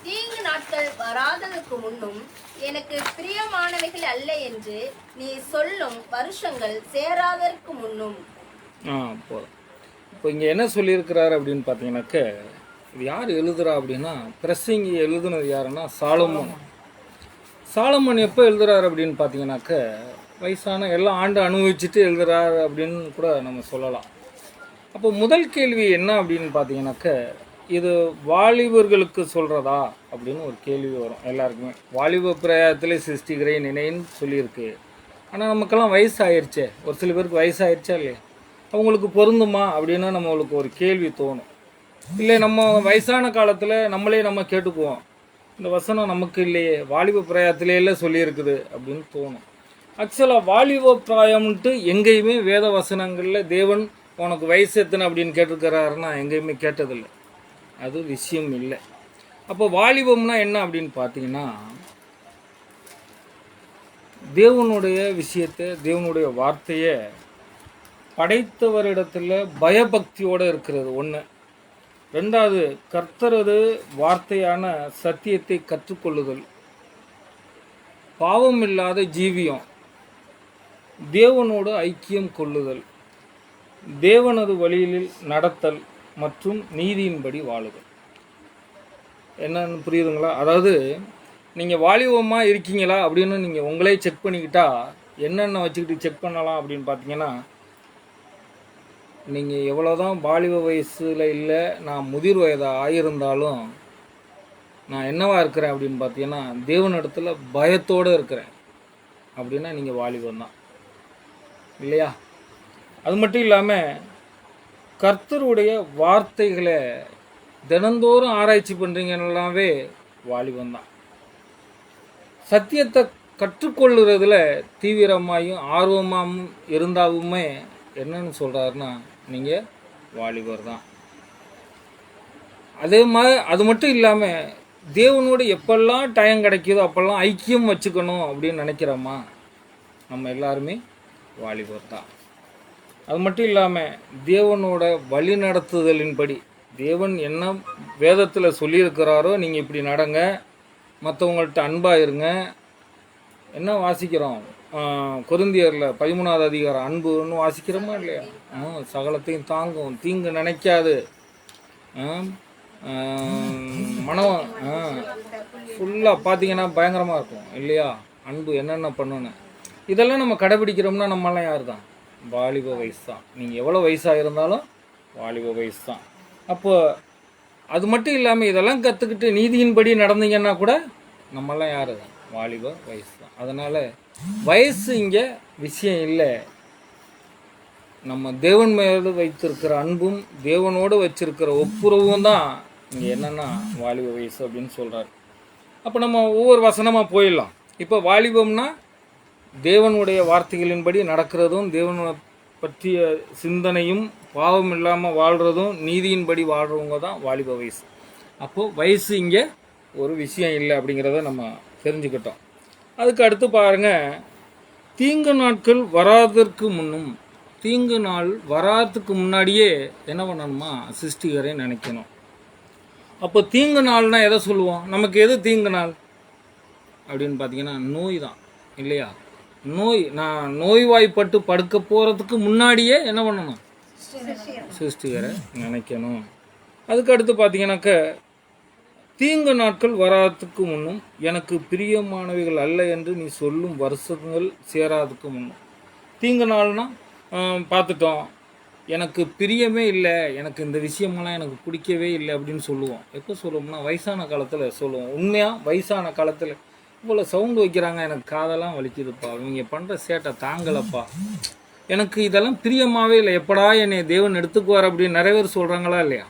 தீங்கு நாட்கள் வராததற்கு முன்னும் எனக்கு பிரியமானவைகள் அல்ல என்று நீ சொல்லும் வருஷங்கள் சேராததற்கு முன்னும். போதும். இப்போ இங்கே என்ன சொல்லியிருக்கிறாரு அப்படின்னு பார்த்தீங்கன்னாக்க, இது யார் எழுதுறா அப்படின்னா, பிரசங்கி எழுதுனது யாருன்னா சாலமோன். சாலமோன் எப்போ எழுதுறாரு அப்படின்னு பார்த்தீங்கன்னாக்க, வயசான எல்லா ஆண்டு அனுபவிச்சுட்டு எழுதுறாரு அப்படின்னு கூட நம்ம சொல்லலாம். அப்போ முதல் கேள்வி என்ன அப்படின்னு பார்த்தீங்கன்னாக்க, இது வாலிபர்களுக்கு சொல்கிறதா அப்படின்னு ஒரு கேள்வி வரும் எல்லாருக்குமே. வாலிப பிரயாத்திலே சிருஷ்டிகரை நினைன்னு சொல்லியிருக்கு. ஆனால் நமக்கெல்லாம் வயசாயிருச்சே, ஒரு சில பேருக்கு வயசாயிருச்சா இல்லையா, அவங்களுக்கு பொருந்துமா அப்படின்னு நம்மளுக்கு ஒரு கேள்வி தோணும். இல்லை, நம்ம வயசான காலத்தில் நம்ம கேட்டுக்குவோம், இந்த வசனம் நமக்கு இல்லையே, வாலிப பிராயத்திலே சொல்லியிருக்குது அப்படின்னு தோணும். ஆக்சுவலாக வாலிப பிராயம்ன்ட்டு எங்கேயுமே வேத வசனங்களில் தேவன் உனக்கு வயசு எத்தனை அப்படின்னு கேட்டிருக்கிறாருன்னா எங்கேயுமே கேட்டதில்லை. அது விஷயம் இல்லை. அப்போ வாலிபம்னா என்ன அப்படின்னு பார்த்தீங்கன்னா, தேவனுடைய விஷயத்தை, தேவனுடைய வார்த்தையை படைத்தவரிடத்தில் பயபக்தியோடு இருக்கிறது ஒன்று. ரெண்டாவது, கர்த்தரது வார்த்தையான சத்தியத்தை கற்றுக்கொள்ளுதல், பாவம் இல்லாத ஜீவியம், தேவனோடு ஐக்கியம் கொள்ளுதல், தேவனது வழியில் நடத்தல் மற்றும் நீதியின்படி வாழுதல். என்னன்னு புரியுதுங்களா? அதாவது நீங்கள் வாலிபமாக இருக்கீங்களா அப்படின்னு நீங்கள் உங்களே செக் பண்ணிக்கிட்டா என்னென்ன வச்சுக்கிட்டு செக் பண்ணலாம் அப்படின்னு பார்த்தீங்கன்னா, நீங்கள் எவ்வளோதான் வாலிப வயசில் இல்லை, நான் முதிர் வயதாக ஆகியிருந்தாலும் நான் என்னவா இருக்கிறேன் அப்படின்னு பார்த்தீங்கன்னா தேவனிடத்தில் பயத்தோடு இருக்கிறேன் அப்படின்னா நீங்கள் வாலிபம் தான் இல்லையா? அது மட்டும் இல்லாமல் கர்த்தருடைய வார்த்தைகளை தினந்தோறும் ஆராய்ச்சி பண்ணுறீங்கன்னாவே வாலிபம் தான். சத்தியத்தை கற்றுக்கொள்ளுறதுல தீவிரமாயும் ஆர்வமாகவும் இருந்தாலுமே என்னன்னு சொல்கிறாருன்னா நீங்கள் வாலிபர் தான். அதே மாதிரி அது மட்டும் இல்லாமல் தேவனோடு எப்பெல்லாம் டைம் கிடைக்குதோ அப்போல்லாம் ஐக்கியம் வச்சுக்கணும் அப்படின்னு நினைக்கிறோமா, நம்ம எல்லாருமே வாலிபர் தான். அது மட்டும் இல்லாமல் தேவனோட வழி நடத்துதலின்படி தேவன் என்ன வேதத்தில் சொல்லியிருக்கிறாரோ நீங்கள் இப்படி நடங்க, மற்றவங்கள்ட்ட அன்பாக இருங்க. என்ன வாசிக்கிறோம் கொரிந்தியரில் 13வது அதிகாரம், அன்புன்னு வாசிக்கிறோமா இல்லையா? சகலத்தையும் தாங்கும், தீங்கு நினைக்காது, மனம் ஃபுல்லாக பார்த்தீங்கன்னா பயங்கரமாக இருக்கும் இல்லையா? அன்பு என்னென்ன பண்ணணும் இதெல்லாம் நம்ம கடைபிடிக்கிறோம்னா நம்மளாம் யார் தான்? வாலிப வயசு தான். நீங்கள் எவ்வளோ வயசாக இருந்தாலும் வாலிப வயசு தான். அப்போ அது மட்டும் இல்லாமல் இதெல்லாம் கற்றுக்கிட்டு நீதியின்படி நடந்தீங்கன்னா கூட நம்மளாம் யார் தான்? வாலிப வயசு தான். அதனால் வயசு இங்கே விஷயம் இல்லை. நம்ம தேவன் மேலே வைத்திருக்கிற அன்பும் தேவனோடு வச்சிருக்கிற ஒப்புரவும் தான் இங்கே என்னென்னா வாலிப வயசு அப்படின்னு சொல்கிறார். அப்போ நம்ம ஒவ்வொரு வசனமாக போயிடலாம். இப்போ வாலிபம்னா தேவனுடைய வார்த்தைகளின்படி நடக்கிறதும், தேவனை பற்றிய சிந்தனையும், பாவம் இல்லாமல் வாழ்கிறதும், நீதியின்படி வாழ்கிறவங்க தான் வாலிப வயசு. அப்போது வயசு இங்கே ஒரு விஷயம் இல்லை அப்படிங்கிறத நம்ம தெரிஞ்சுக்கிட்டோம். அதுக்கு அடுத்து பாருங்கள், தீங்கு நாட்கள் வராதற்கு முன்னும், தீங்கு நாள் வராததுக்கு முன்னாடியே என்ன பண்ணணுமா? சிருஷ்டிகரை நினைக்கணும். அப்போ தீங்கு நாள்னால் எதை சொல்லுவோம்? நமக்கு எது தீங்கு நாள் அப்படின்னு பார்த்தீங்கன்னா நோய் தான் இல்லையா? நோய், நான் நோய்வாய்ப்பட்டு படுக்க போகிறதுக்கு முன்னாடியே என்ன பண்ணணும்? சிருஷ்டிகரை நினைக்கணும். அதுக்கு அடுத்து பார்த்தீங்கன்னாக்க தீங்கு நாட்கள் வராததுக்கு முன்னும் எனக்கு பிரியமானவைகள் அல்ல என்று நீ சொல்லும் வருஷங்கள் சேராததுக்கு முன்னும். தீங்கு நாள்னா பார்த்துட்டோம், எனக்கு பிரியமே இல்லை, எனக்கு இந்த விஷயமெல்லாம் எனக்கு பிடிக்கவே இல்லை அப்படின்னு சொல்லுவோம். எப்போ சொல்லுவோம்னா வயசான காலத்தில் சொல்லுவோம். உண்மையாக வயசான காலத்தில் இவ்வளோ சவுண்டு வைக்கிறாங்க, எனக்கு காதெல்லாம் வலிக்குதுப்பா, இவங்க பண்ணுற சேட்டை தாங்கலப்பா, எனக்கு இதெல்லாம் பிரியமாகவே இல்லை, எப்படா என்னை தேவன் எடுத்துக்குவார் அப்படின்னு நிறைய பேர் சொல்கிறாங்களா இல்லையா?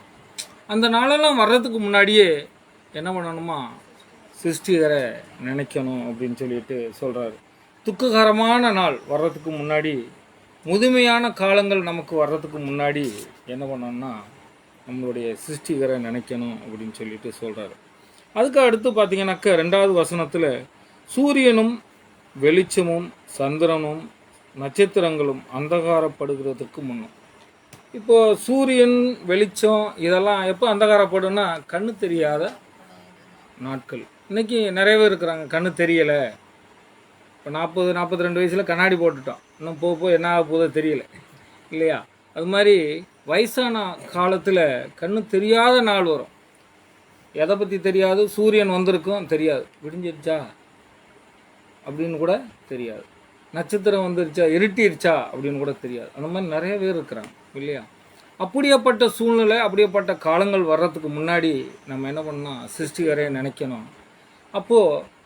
அந்த நாளெல்லாம் வர்றதுக்கு முன்னாடியே என்ன பண்ணணுமா? சிருஷ்டிகரை நினைக்கணும் அப்படின்னு சொல்லிட்டு சொல்கிறாரு. துக்ககரமான நாள் வர்றதுக்கு முன்னாடி, முதுமையான காலங்கள் நமக்கு வர்றதுக்கு முன்னாடி என்ன பண்ணணும்னா நம்மளுடைய சிருஷ்டிகரை நினைக்கணும் அப்படின்னு சொல்லிட்டு சொல்கிறாரு. அதுக்கு அடுத்து பார்த்தீங்கன்னாக்க 2வது வசனத்தில் சூரியனும் வெளிச்சமும் சந்திரனும் நட்சத்திரங்களும் அந்தகாரப்படுகிறதுக்கு முன்னும். இப்போது சூரியன் வெளிச்சம் இதெல்லாம் எப்போ அந்தகாரப்படும்னா கண்ணு தெரியாத நாட்கள். இன்றைக்கி நிறைய பேர் இருக்கிறாங்க கண்ணு தெரியலை. இப்போ 40-42 வயசில் கண்ணாடி போட்டுட்டோம், இன்னும் போக என்ன ஆக போதோ தெரியல இல்லையா? அது மாதிரி வயசான காலத்தில் கண்ணு தெரியாத நாள் வரும். எதை பற்றி தெரியாது, சூரியன் வந்திருக்கும் தெரியாது, விடிஞ்சிருச்சா அப்படின்னு கூட தெரியாது, நட்சத்திரம் வந்துருச்சா இருட்டிருச்சா அப்படின்னு கூட தெரியாது. அந்த மாதிரி நிறைய பேர் இருக்கிறாங்க இல்லையா? அப்படியேப்பட்ட சூழ்நிலை, அப்படியேப்பட்ட காலங்கள் வர்றதுக்கு முன்னாடி நம்ம என்ன பண்ணோம்? சிருஷ்டிகரை நினைக்கணும். அப்போது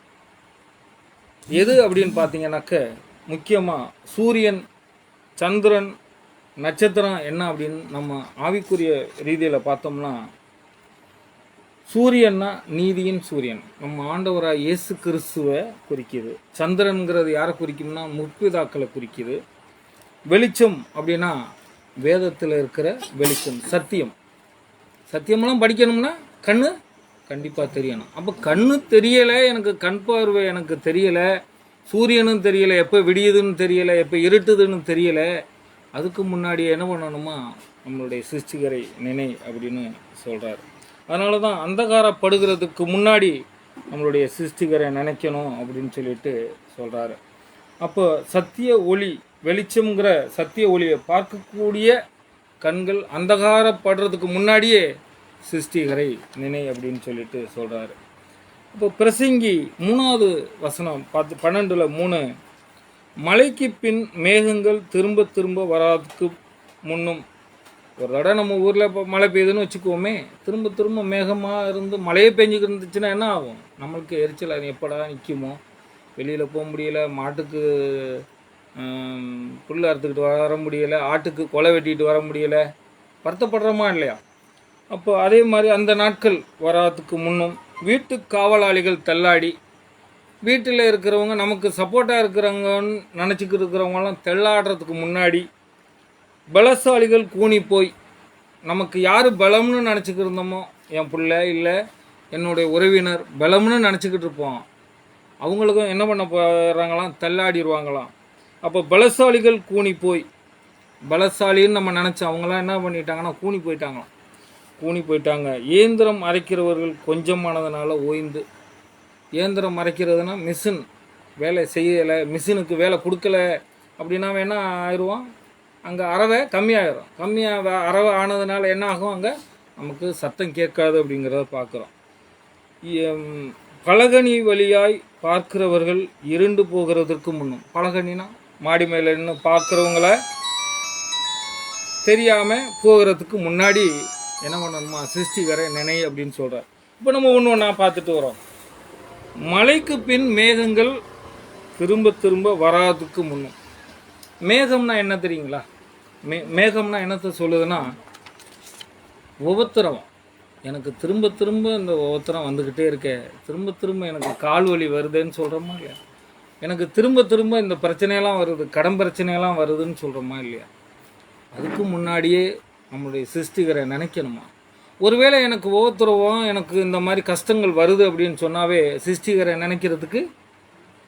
எது அப்படின்னு பார்த்தீங்கன்னாக்க முக்கியமாக சூரியன், சந்திரன், நட்சத்திரம் என்ன அப்படின்னு நம்ம ஆவிக்குரிய ரீதியில் பார்த்தோம்னா, சூரியன்னா நீதியின் சூரியன், நம்ம ஆண்டவராக இயேசு கிறிஸ்துவை குறிக்குது. சந்திரன்கிறது யாரை குறிக்கும்னா முற்பிதாக்களை குறிக்குது. வெளிச்சம் அப்படின்னா வேதத்தில் இருக்கிற வெளிச்சம், சத்தியம். சத்தியமெல்லாம் படிக்கணும்னா கண்ணு கண்டிப்பாக தெரியணும். அப்போ கண்ணு தெரியலை, எனக்கு கண் பார்வை எனக்கு தெரியலை, சூரியனும் தெரியலை, எப்போ விடியுதுன்னு தெரியலை, எப்போ இருட்டுதுன்னு தெரியலை, அதுக்கு முன்னாடி என்ன பண்ணணுமா? நம்மளுடைய சிருஷ்டிகரை நினை அப்படின்னு சொல்கிறார். அதனால தான் அந்தகாரப்படுகிறதுக்கு முன்னாடி நம்மளுடைய சிருஷ்டிகரை நினைக்கணும் அப்படின்னு சொல்லிட்டு சொல்கிறாரு. அப்போ சத்திய ஒளி, வெளிச்சம்ங்கிற சத்திய ஒளியை பார்க்கக்கூடிய கண்கள் அந்தகாரப்படுறதுக்கு முன்னாடியே சிருஷ்டிகரை நினை அப்படின்னு சொல்லிட்டு சொல்கிறாரு. இப்போ பிரசங்கி 3வது வசனம் 12:3, மழைக்கு பின் மேகங்கள் திரும்ப திரும்ப வராதுக்கு முன்னும் ஒரு தடவை நம்ம ஊரில் இப்போ மழை பெய்யுதுன்னு வச்சுக்குவோமே, திரும்ப திரும்ப மேகமாக இருந்து மழையே பெஞ்சிக்கிட்டு இருந்துச்சுன்னா என்ன ஆகும்? நம்மளுக்கு எரிச்சல் அது எப்படா நிற்குமோ, வெளியில் போக முடியல, மாட்டுக்கு புல் அறுத்துக்கிட்டு வர முடியலை, ஆட்டுக்கு கொலை வெட்டிக்கிட்டு வர முடியலை, வருத்தப்படுறோமா இல்லையா? அப்போ அதே மாதிரி அந்த நாட்கள் வராதுக்கு முன்னும் வீட்டு காவலாளிகள் தள்ளாடி, வீட்டில் இருக்கிறவங்க நமக்கு சப்போர்ட்டாக இருக்கிறவங்கன்னு நினச்சிக்கிட்டு இருக்கிறவங்களாம் தெள்ளாடுறதுக்கு முன்னாடி பலசாலிகள் கூனி போய், நமக்கு யார் பலம்னு நினச்சிக்கிட்டு இருந்தோமோ, என் பிள்ளை இல்லை என்னுடைய உறவினர் பலம்னு நினச்சிக்கிட்டு இருப்போம், அவங்களுக்கும் என்ன பண்ண போகிறாங்களாம்? தள்ளாடிடுவாங்களாம். அப்போ பலசாலிகள் கூனி போய், பலசாலின்னு நம்ம நினச்சோம், அவங்களாம் என்ன பண்ணிட்டாங்கன்னா கூனி போயிட்டாங்களாம். கூனி போயிட்டாங்க. இயந்திரம் அரைக்கிறவர்கள் கொஞ்சமானதுனால ஓய்ந்து. இயந்திரம் அரைக்கிறதுனா மிஷின் வேலை செய்யலை, மிஷினுக்கு வேலை கொடுக்கல அப்படின்னா என்ன ஆயிடுவான்? அங்கே அறவை கம்மியாகிடும். கம்மியாக அறவை ஆனதுனால என்ன ஆகும்? அங்கே நமக்கு சத்தம் கேட்காது அப்படிங்கிறத பார்க்குறோம். பலகனி வழியாய் பார்க்கிறவர்கள் இருண்டு போகிறதுக்கு முன்னும், பலகனினா மாடி மேலே நின்று பார்க்குறவங்கள தெரியாமல் போகிறதுக்கு முன்னாடி என்ன பண்ணணுமா? சிருஷ்டிகரை நினை அப்படின்னு சொல்கிறார். இப்போ நம்ம ஒன்று ஒன்றா பார்த்துட்டு வரோம். மழைக்கு பின் மேகங்கள் திரும்ப திரும்ப வராதுக்கு முன்னும். மேகம்னா என்ன தெரியுங்களா? மேகம்னா என்னத்தை சொல்லுதுன்னா, உபத்திரம். எனக்கு திரும்ப திரும்ப இந்த உபத்திரம் வந்துக்கிட்டே இருக்கே, திரும்ப திரும்ப எனக்கு கால் வலி வருதுன்னு சொல்கிறோமா இல்லையா? எனக்கு திரும்ப திரும்ப இந்த பிரச்சனையெல்லாம் வருது, கடன் பிரச்சனையெல்லாம் வருதுன்னு சொல்கிறோமா இல்லையா? அதுக்கு முன்னாடியே நம்மளுடைய சிருஷ்டிகரை நினைக்கணுமா? ஒருவேளை எனக்கு உபத்திரவம், எனக்கு இந்த மாதிரி கஷ்டங்கள் வருது அப்படின்னு சொன்னாவே சிருஷ்டிகரை நினைக்கிறதுக்கு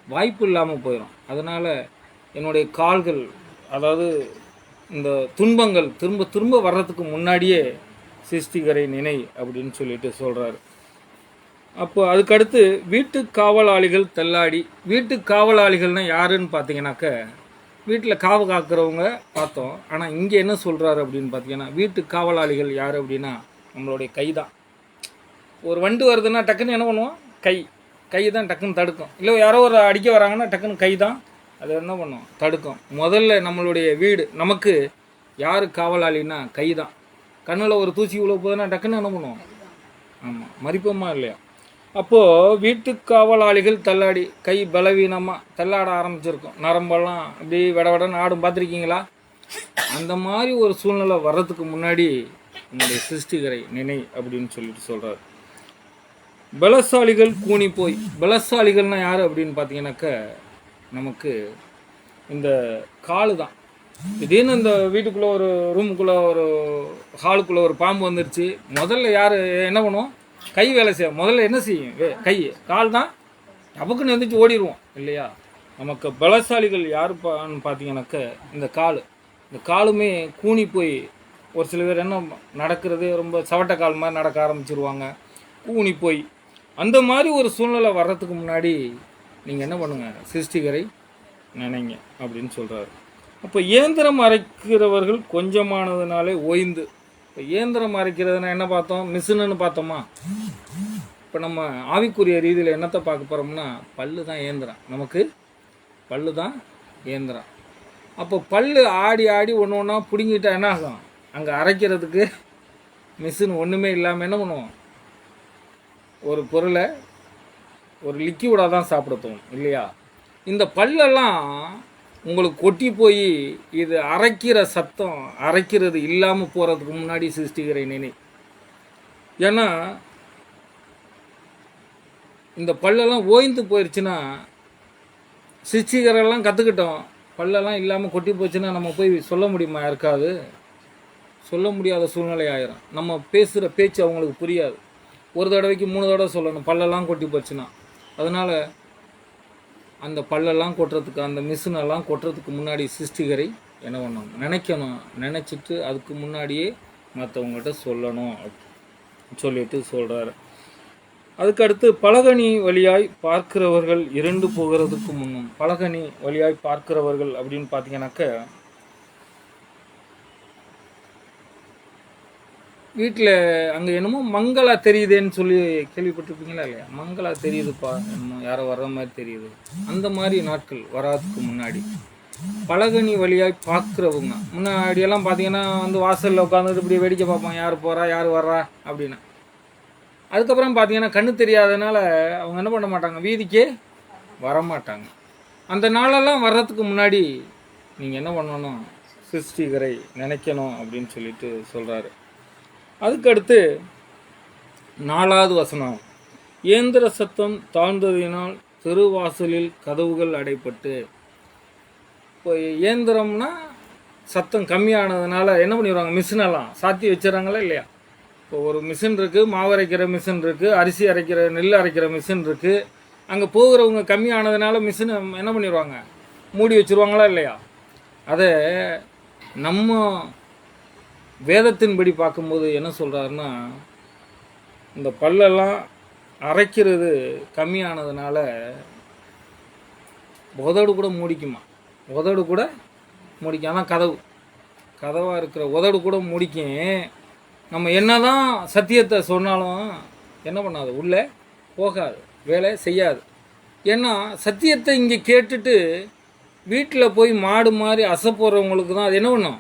வாய்ப்பு இல்லாமல் போயிடும். அதனால் என்னுடைய கால்கள், அதாவது இந்த துன்பங்கள் திரும்ப திரும்ப வர்றதுக்கு முன்னாடியே சிருஷ்டிகரை நினை அப்படின்னு சொல்லிட்டு சொல்கிறாரு. அப்போ அதுக்கடுத்து வீட்டு காவலாளிகள் தள்ளாடி. வீட்டு காவலாளிகள்னால் யாருன்னு பார்த்தீங்கன்னாக்க, வீட்டில் காவு காக்கிறவங்க பார்த்தோம். ஆனால் இங்கே என்ன சொல்கிறாரு அப்படின்னு பார்த்தீங்கன்னா, வீட்டு காவலாளிகள் யார் அப்படின்னா நம்மளுடைய கை தான். ஒரு வண்டு வருதுன்னா டக்குன்னு என்ன பண்ணுவோம்? கை தான் டக்குன்னு தடுக்கும். இல்லை யாரோ ஒரு அடிக்க வராங்கன்னா டக்குன்னு கை தான் அது என்ன பண்ணும்? தடுக்கும். முதல்ல நம்மளுடைய வீடு, நமக்கு யார் காவலாளின்னா கை தான். கண்ணில் ஒரு தூசி உள்ள போதுன்னா டக்குன்னு என்ன பண்ணுவோம்? ஆமாம், மறிப்போமா இல்லையா? அப்போது வீட்டு காவலாளிகள் தள்ளாடி, கை பலவீனமாக தள்ளாட ஆரம்பிச்சிருக்கும், நரம்பெல்லாம் அப்படி விடன்னு ஆடும். பார்த்துருக்கீங்களா? அந்த மாதிரி ஒரு சூழ்நிலை வர்றதுக்கு முன்னாடி உங்களுடைய சிருஷ்டிகரை நினை அப்படின்னு சொல்லிட்டு சொல்கிறார். பலசாலிகள் கூனி போய். பலசாலிகள்னால் யார் அப்படின்னு பார்த்தீங்கன்னாக்க, நமக்கு இந்த காலு தான். திடீர்னு இந்த வீட்டுக்குள்ளே ஒரு ரூமுக்குள்ளே ஒரு ஹாலுக்குள்ளே ஒரு பாம்பு வந்துருச்சு, முதல்ல யார் என்ன பண்ணுவோம்? கை வேலை செய்ய முதல்ல என்ன செய்யும்? கை. கால் தான் நமக்குன்னு எழுந்திரிச்சு ஓடிடுவோம் இல்லையா? நமக்கு பலசாலிகள் யாருப்பான்னு பார்த்தீங்கன்னாக்க இந்த கால். இந்த காலுமே கூனி போய், ஒரு சில பேர் என்ன நடக்கிறது ரொம்ப சவட்டை கால் மாதிரி நடக்க ஆரம்பிச்சிருவாங்க, கூனி போய். அந்த மாதிரி ஒரு சூழ்நிலை வர்றதுக்கு முன்னாடி நீங்கள் என்ன பண்ணுங்கள்? சிருஷ்டிகரை நினைங்க அப்படின்னு சொல்கிறாரு. அப்போ இயந்திரம் அரைக்கிறவர்கள் கொஞ்சமானதுனாலே ஓய்ந்து. இப்போ இயந்திரம் அரைக்கிறதுனா என்ன பார்த்தோம்? மிஷினுன்னு பார்த்தோமா? இப்போ நம்ம ஆவிக்குரிய ரீதியில் என்னத்தை பார்க்க போகிறோம்னா, பல்லு தான் இயந்திரம். நமக்கு பல்லு தான் இயந்திரம். அப்போ பல்லு ஆடி ஆடி ஒன்று ஒன்றா பிடுங்கிட்டா என்ன ஆகும்? அங்கே அரைக்கிறதுக்கு மிஷின் ஒன்றுமே இல்லாமல் என்ன பண்ணுவோம்? ஒரு பொருளை ஒரு லிக்யூடாக தான் சாப்பிட தோணும் இல்லையா? இந்த பல்லெல்லாம் உங்களுக்கு கொட்டி போய் இது அரைக்கிற சத்தம், அரைக்கிறது இல்லாமல் போகிறதுக்கு முன்னாடி சிருஷ்டிகரை நினை. ஏன்னா இந்த பல்லெல்லாம் ஓய்ந்து போயிடுச்சுன்னா, சிருஷ்டிகரெல்லாம் கற்றுக்கிட்டோம், பல்லெல்லாம் இல்லாமல் கொட்டி போச்சுன்னா நம்ம போய் சொல்ல முடியுமா? யாருக்காவது சொல்ல முடியாத சூழ்நிலை ஆயிரும். நம்ம பேசுகிற பேச்சு அவங்களுக்கு புரியாது. ஒரு தடவைக்கு 3 தடவை சொல்லணும் பல்லெல்லாம் கொட்டி போச்சுன்னா. அதனால் அந்த பல்லெல்லாம் கொட்டுறதுக்கு, அந்த மிஷினெல்லாம் கொட்டுறதுக்கு முன்னாடி சிருஷ்டிகரை என்ன பண்ணணும்? நினைக்கணும். நினச்சிட்டு அதுக்கு முன்னாடியே மற்றவங்கள்ட்ட சொல்லணும் சொல்லிட்டு சொல்கிறாரு. அதுக்கடுத்து பலகனி வழியாய் பார்க்கிறவர்கள் இரண்டு போகிறதுக்கு முன்னும். பலகனி வழியாய் பார்க்கிறவர்கள் அப்படின்னு பார்த்தீங்கன்னாக்க, வீட்டில் அங்கே என்னமோ மங்களா தெரியுதுன்னு சொல்லி கேள்விப்பட்டிருப்பீங்களா இல்லையா? மங்களா தெரியுதுப்பா, என்னமோ யாரோ வர்ற மாதிரி தெரியுது. அந்த மாதிரி நாட்கள் வராதுக்கு முன்னாடி பலகனி வழியாய் பார்க்குறவங்க. முன்னாடியெல்லாம் பார்த்தீங்கன்னா வந்து வாசலில் உட்காந்துட்டு இப்படி வேடிக்கை பார்ப்போம், யார் போகிறா யார் வர்றா அப்படின்னு. அதுக்கப்புறம் பார்த்தீங்கன்னா கண்ணு தெரியாதனால அவங்க என்ன பண்ண மாட்டாங்க, வீதிக்கே வரமாட்டாங்க. அந்த நாளெல்லாம் வர்றதுக்கு முன்னாடி நீங்கள் என்ன பண்ணணும், சிருஷ்டிகரை நினைக்கணும் அப்படின்னு சொல்லிட்டு சொல்கிறாரு. அதுக்கடுத்து 4வது வசனம், இயந்திர சத்தம் தாழ்ந்ததினால் தெருவாசலில் கதவுகள் அடைப்பட்டு. இப்போ இயந்திரம்னா சத்தம் கம்மியானதுனால என்ன பண்ணிடுவாங்க, மிஷினெல்லாம் சாத்தி வச்சுறாங்களா இல்லையா? இப்போ ஒரு மிஷின் இருக்குது, மாவு அரைக்கிற மிஷின் இருக்குது, அரிசி அரைக்கிற நெல் அரைக்கிற மிஷின் இருக்குது. அங்கே போகிறவங்க கம்மியானதுனால மிஷினை என்ன பண்ணிடுவாங்க, மூடி வச்சுருவாங்களா இல்லையா? அதை நம்ம வேதத்தின்படி பார்க்கும்போது என்ன சொல்கிறாருன்னா, இந்த பல்லெல்லாம் அரைக்கிறது கம்மியானதுனால உதடு கூட மூடிக்குமா, உதடு கூட முடிக்கும். அதான் கதவாக இருக்கிற உதடு கூட முடிக்கும். நம்ம என்ன தான் சத்தியத்தை சொன்னாலும் என்ன பண்ணாது, உள்ளே போகாது, வேலை செய்யாது. ஏன்னா சத்தியத்தை இங்கே கேட்டுட்டு வீட்டில் போய் மாடு மாதிரி அசைப்படுறவங்களுக்கு தான் அது என்ன பண்ணும்,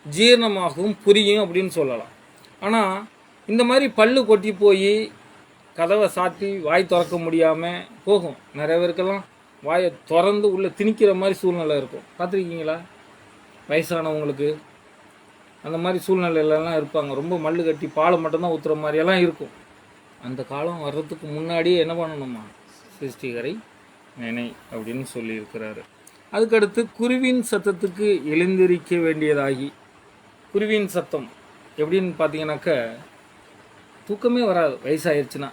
ஜீரணமாகவும் புரியும் அப்படின்னு சொல்லலாம். ஆனால் இந்த மாதிரி பல்லு கொட்டி போய் கதவை சாத்தி வாய் திறக்க முடியாமல் போகும். நிறைய பேருக்கெல்லாம் வாயை திறந்து உள்ளே திணிக்கிற மாதிரி சூழ்நிலை இருக்கும். பார்த்துருக்கீங்களா? வயசானவங்களுக்கு அந்த மாதிரி சூழ்நிலையிலலாம் இருப்பாங்க. ரொம்ப மல்லு கட்டி பாலை மட்டும்தான் ஊற்றுற மாதிரியெல்லாம் இருக்கும். அந்த காலம் வர்றதுக்கு முன்னாடியே என்ன பண்ணணுமா, சிருஷ்டிகரை நினை அப்படின்னு சொல்லியிருக்கிறாரு. அதுக்கடுத்து குருவின் சத்தத்துக்கு எழுந்திருக்க வேண்டியதாகி. குருவின் சத்தம் எப்படின்னு பார்த்தீங்கன்னாக்க, தூக்கமே வராது வயசாகிடுச்சுன்னா.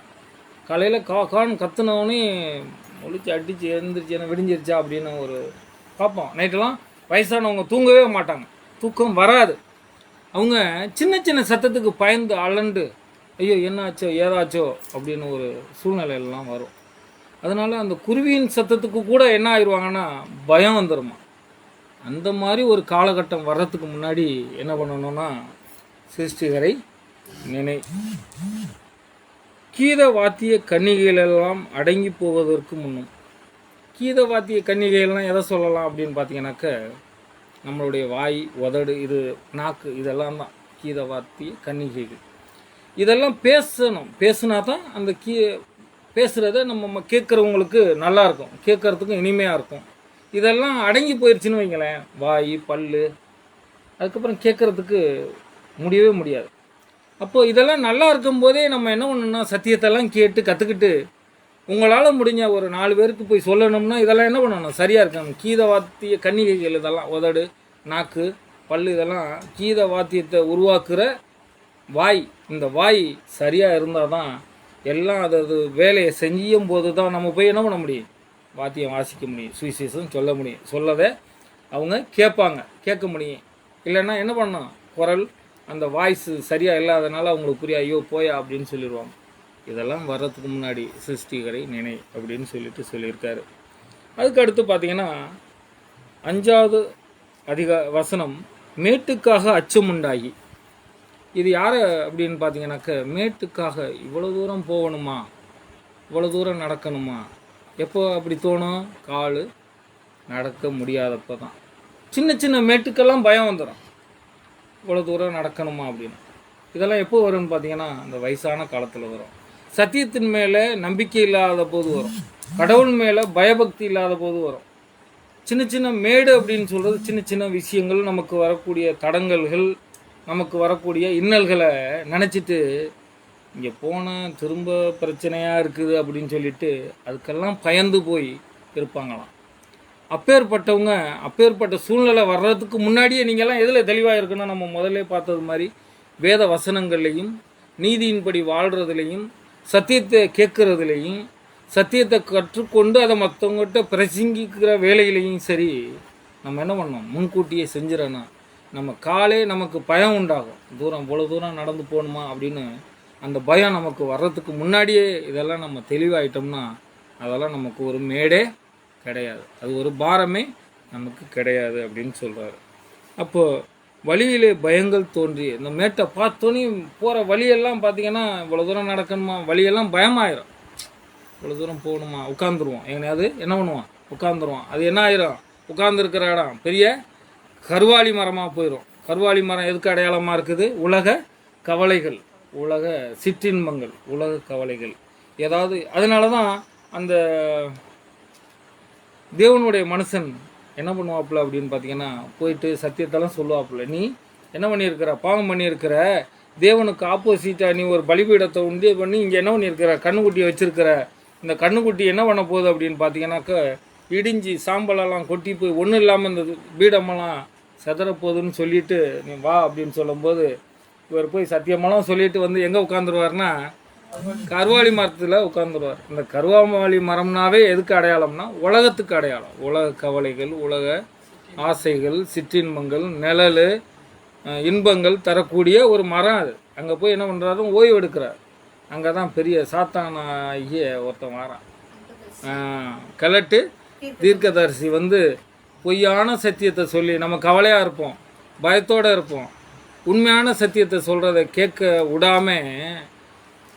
காலையில் கான்னு கத்துனவனே ஒழிச்சு அடித்து எழுந்திரிச்சு என்ன விடிஞ்சிருச்சா அப்படின்னு ஒரு பார்ப்போம். நைட்டெல்லாம் வயசானவங்க தூங்கவே மாட்டாங்க, தூக்கம் வராது. அவங்க சின்ன சின்ன சத்தத்துக்கு பயந்து அலண்டு ஐயோ என்னாச்சோ ஏதாச்சோ அப்படின்னு ஒரு சூழ்நிலையெல்லாம் வரும். அதனால் அந்த குருவியின் சத்தத்துக்கு கூட என்ன ஆயிடுவாங்கன்னா பயம் வந்துடுமா. அந்த மாதிரி ஒரு காலகட்டம் வர்றதுக்கு முன்னாடி என்ன பண்ணணும்னா, சிருஷ்டிகரை நினை. கீத வாத்திய கன்னிகைகளெல்லாம் அடங்கி போவதற்கு முன்னும். கீத வாத்திய கன்னிகைகள்லாம் எதை சொல்லலாம் அப்படின்னு பார்த்தீங்கன்னாக்க, நம்மளுடைய வாய், உதடு, இது நாக்கு, இதெல்லாம் தான் கீத வாத்திய கன்னிகைகள். இதெல்லாம் பேசணும். பேசுனா தான் அந்த பேசுகிறத நம்ம கேட்குறவங்களுக்கு நல்லாயிருக்கும், கேட்குறதுக்கும் இனிமையாக இருக்கும். இதெல்லாம் அடங்கி போயிடுச்சுன்னு வைங்களேன், வாய், பல், அதுக்கப்புறம் கேட்குறதுக்கு முடியவே முடியாது. அப்போது இதெல்லாம் நல்லா இருக்கும்போதே நம்ம என்ன பண்ணணும்னா, சத்தியத்தெல்லாம் கேட்டு கற்றுக்கிட்டு உங்களால் முடிஞ்ச ஒரு 4 பேருக்கு போய் சொல்லணும்னா இதெல்லாம் என்ன பண்ணணும், சரியாக இருக்கணும். கீத வாத்திய கன்னிகைகள் இதெல்லாம் உதடு, நாக்கு, பல், இதெல்லாம் கீத வாத்தியத்தை உருவாக்குற வாய். இந்த வாய் சரியாக இருந்தால் தான் எல்லாம் அது வேலையை செய்யும் போது தான் நம்ம போய் என்ன பண்ண முடியும், வாத்தியம் வாசிக்க முடியும், சுவிசேஷம் சொல்ல முடியும், சொல்லதை அவங்க கேட்பாங்க, கேட்க முடியும். இல்லைன்னா என்ன பண்ணணும், குரல் அந்த வாய்ஸ் சரியாக இல்லாதனால அவங்களுக்கு புரியா, ஐயோ போயா அப்படின்னு சொல்லிடுவாங்க. இதெல்லாம் வர்றதுக்கு முன்னாடி சிருஷ்டிகரை நினை அப்படின்னு சொல்லியிருக்காரு. அதுக்கு அடுத்து பார்த்தீங்கன்னா 5வது வசனம், மேட்டுக்காக அச்சமுண்டாகி. இது யார் அப்படின்னு பார்த்தீங்கன்னாக்க, மேட்டுக்காக இவ்வளோ தூரம் போகணுமா, இவ்வளோ தூரம் நடக்கணுமா. எப்போ அப்படி தோணும், கால் நடக்க முடியாதப்போ தான். சின்ன சின்ன மேட்டுக்கெல்லாம் பயம் வந்துடும், இவ்வளோ தூரம் நடக்கணுமா அப்படின்னு. இதெல்லாம் எப்போ வரும்னு பார்த்தீங்கன்னா, அந்த வயசான காலத்தில் வரும். சத்தியத்தின் மேலே நம்பிக்கை இல்லாத போது வரும், கடவுள் மேலே பயபக்தி இல்லாத போது வரும். சின்ன சின்ன மேடு அப்படின்னு சொல்கிறது சின்ன சின்ன விஷயங்கள், நமக்கு வரக்கூடிய தடங்கல்கள், நமக்கு வரக்கூடிய இன்னல்களை நினச்சிட்டு இங்கே போனால் திரும்ப பிரச்சனையாக இருக்குது அப்படின்னு சொல்லிட்டு அதுக்கெல்லாம் பயந்து போய் இருப்பாங்களாம். அப்பேற்பட்டவங்க, அப்பேற்பட்ட சூழ்நிலை வர்றதுக்கு முன்னாடியே நீங்கள்லாம் எதில் தெளிவாக இருக்குன்னா, நம்ம முதல்ல பார்த்தது மாதிரி வேத வசனங்கள்லையும் நீதியின்படி வாழ்கிறதுலையும் சத்தியத்தை கேட்குறதுலையும் சத்தியத்தை கற்றுக்கொண்டு அதை மற்றவங்ககிட்ட பிரசங்கிக்கிற வேலையிலையும் சரி நம்ம என்ன பண்ணோம், முன்கூட்டியே செஞ்சிடனா நம்ம காலே நமக்கு பயம் உண்டாகும். தூரம் இவ்வளோ தூரம் நடந்து போகணுமா அப்படின்னு அந்த பயம் நமக்கு வர்றதுக்கு முன்னாடியே இதெல்லாம் நம்ம தெளிவாயிட்டோம்னா அதெல்லாம் நமக்கு ஒரு மேடே கிடையாது, அது ஒரு பாரமே நமக்கு கிடையாது அப்படின்னு சொல்கிறாரு. அப்போது வழியிலே பயங்கள் தோன்றி, இந்த மேட்டை பார்த்தோன்னே போகிற வழியெல்லாம் பார்த்தீங்கன்னா இவ்வளோ தூரம் நடக்கணுமா, வழியெல்லாம் பயமாயிரும். இவ்வளோ தூரம் போகணுமா, உட்காந்துருவோம், எங்கனையாவது என்ன பண்ணுவான், உட்காந்துருவான். அது என்ன ஆயிரும், உட்கார்ந்துருக்கிற இடம் பெரிய கருவாளி மரமாக போயிடும். கருவாளி மரம் எதுக்கு அடையாளமாக இருக்குது? உலக கவலைகள், உலக சிற்றின்பங்கள், உலக கவலைகள். ஏதாவது அதனால தான் அந்த தேவனுடைய மனுஷன் என்ன பண்ணுவாப்புல அப்படின்னு பார்த்தீங்கன்னா, போயிட்டு சத்தியத்தெல்லாம் சொல்லுவாப்புல, நீ என்ன பண்ணியிருக்கிற, பாவம் பண்ணியிருக்கிற, தேவனுக்கு ஆப்போசிட்டாக நீ ஒரு பலிபீடத்தை உண்டு பண்ணி இங்கே என்ன பண்ணியிருக்கிற, கண்ணுக்குட்டியை வச்சிருக்கிற, இந்த கண்ணுக்குட்டி என்ன பண்ண போகுது அப்படின்னு பார்த்தீங்கன்னாக்கா, இடிஞ்சி சாம்பலெல்லாம் கொட்டி போய் ஒன்றும் இல்லாமல் இந்த பீடமெல்லாம் செதறப்போகுதுன்னு சொல்லிட்டு நீ வா அப்படின்னு சொல்லும்போது, இவர் போய் சத்தியமெல்லாம் சொல்லிட்டு வந்து எங்கே உட்காந்துருவார்னா, கருவாளி மரத்தில் உட்காந்துருவார். இந்த கருவாளி மரம்னாவே எதுக்கு அடையாளம்னா, உலகத்துக்கு அடையாளம். உலக கவலைகள், உலக ஆசைகள், சிற்றின்பங்கள், நிழல், இன்பங்கள் தரக்கூடிய ஒரு மரம் அது. அங்கே போய் என்ன பண்ணுறாரு, ஓய்வு எடுக்கிறார். அங்கே தான் பெரிய சாத்தானாகிய ஒருத்தன் வாரான். கிழட்டு தீர்க்கதரிசி வந்து பொய்யான சத்தியத்தை சொல்லி நம்ம கவலையாக இருப்போம், பயத்தோடு இருப்போம். உண்மையான சத்தியத்தை சொல்கிறத கேட்க விடாமல்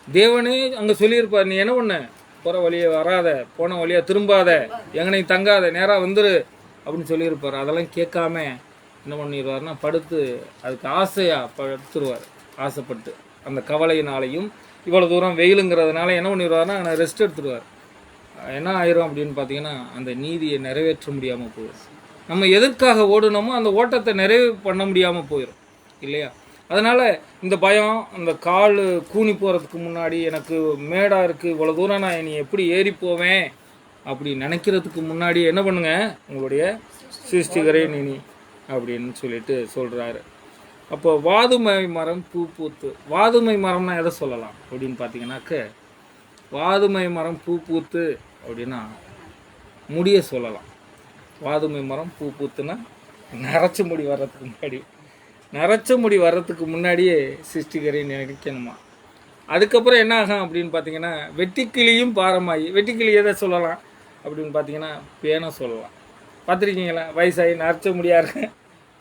தேவனே அங்கே சொல்லியிருப்பார், நீ என்ன பண்ண, போகிற வழியை வராத, போன வழியாக திரும்பாத, எங்கனை தங்காத, நேராக வந்துரு அப்படின்னு சொல்லியிருப்பார். அதெல்லாம் கேட்காம என்ன பண்ணிடுவார்னா, படுத்து அதுக்கு ஆசையாக படுத்துருவார். ஆசைப்பட்டு அந்த கவலையினாலையும் இவ்வளோ தூரம் வெயிலுங்கிறதுனால என்ன பண்ணிடுவார்னா, நான் ரெஸ்ட் எடுத்துடுவார். என்ன ஆயிரும் அப்படின்னு பார்த்தீங்கன்னா, அந்த நீதியை நிறைவேற்ற முடியாமல் போயிடும். நம்ம எதற்காக ஓடணுமோ அந்த ஓட்டத்தை நிறைவு பண்ண முடியாமல் போயிடும் இல்லையா? அதனால் இந்த பயம், அந்த கால் கூனி போகிறதுக்கு முன்னாடி எனக்கு மேடாக இருக்குது, இவ்வளோ தூரம் நான் நீ எப்படி ஏறி போவேன் அப்படி நினைக்கிறதுக்கு முன்னாடி என்ன பண்ணுங்க, உங்களுடைய சிருஷ்டிகரே நீ அப்படின்னு சொல்லிட்டு சொல்கிறாரு. அப்போ வாதுமை மரம் பூ பூத்து, வாதுமை மரம்னா எதை சொல்லலாம் அப்படின்னு பார்த்தீங்கன்னாக்க, வாதுமை மரம் பூ பூத்து அப்படின்னா முடிய சொல்லலாம். வாதுமை மரம் பூ பூத்துன்னா நரைச்ச முடி வர்றதுக்கு முன்னாடி, நரைச்ச முடி வர்றதுக்கு முன்னாடியே சிருஷ்டிகரை நினைக்கணுமா. அதுக்கப்புறம் என்ன ஆகும் அப்படின்னு பார்த்தீங்கன்னா, வெட்டிக்கிளியும் பாரமாகி, வெட்டிக்கிளி எதை சொல்லலாம் அப்படின்னு பார்த்தீங்கன்னா, பேனை சொல்லலாம். பார்த்துருக்கீங்களா? வயசாகி நரைச்ச முடியாக இருக்கு,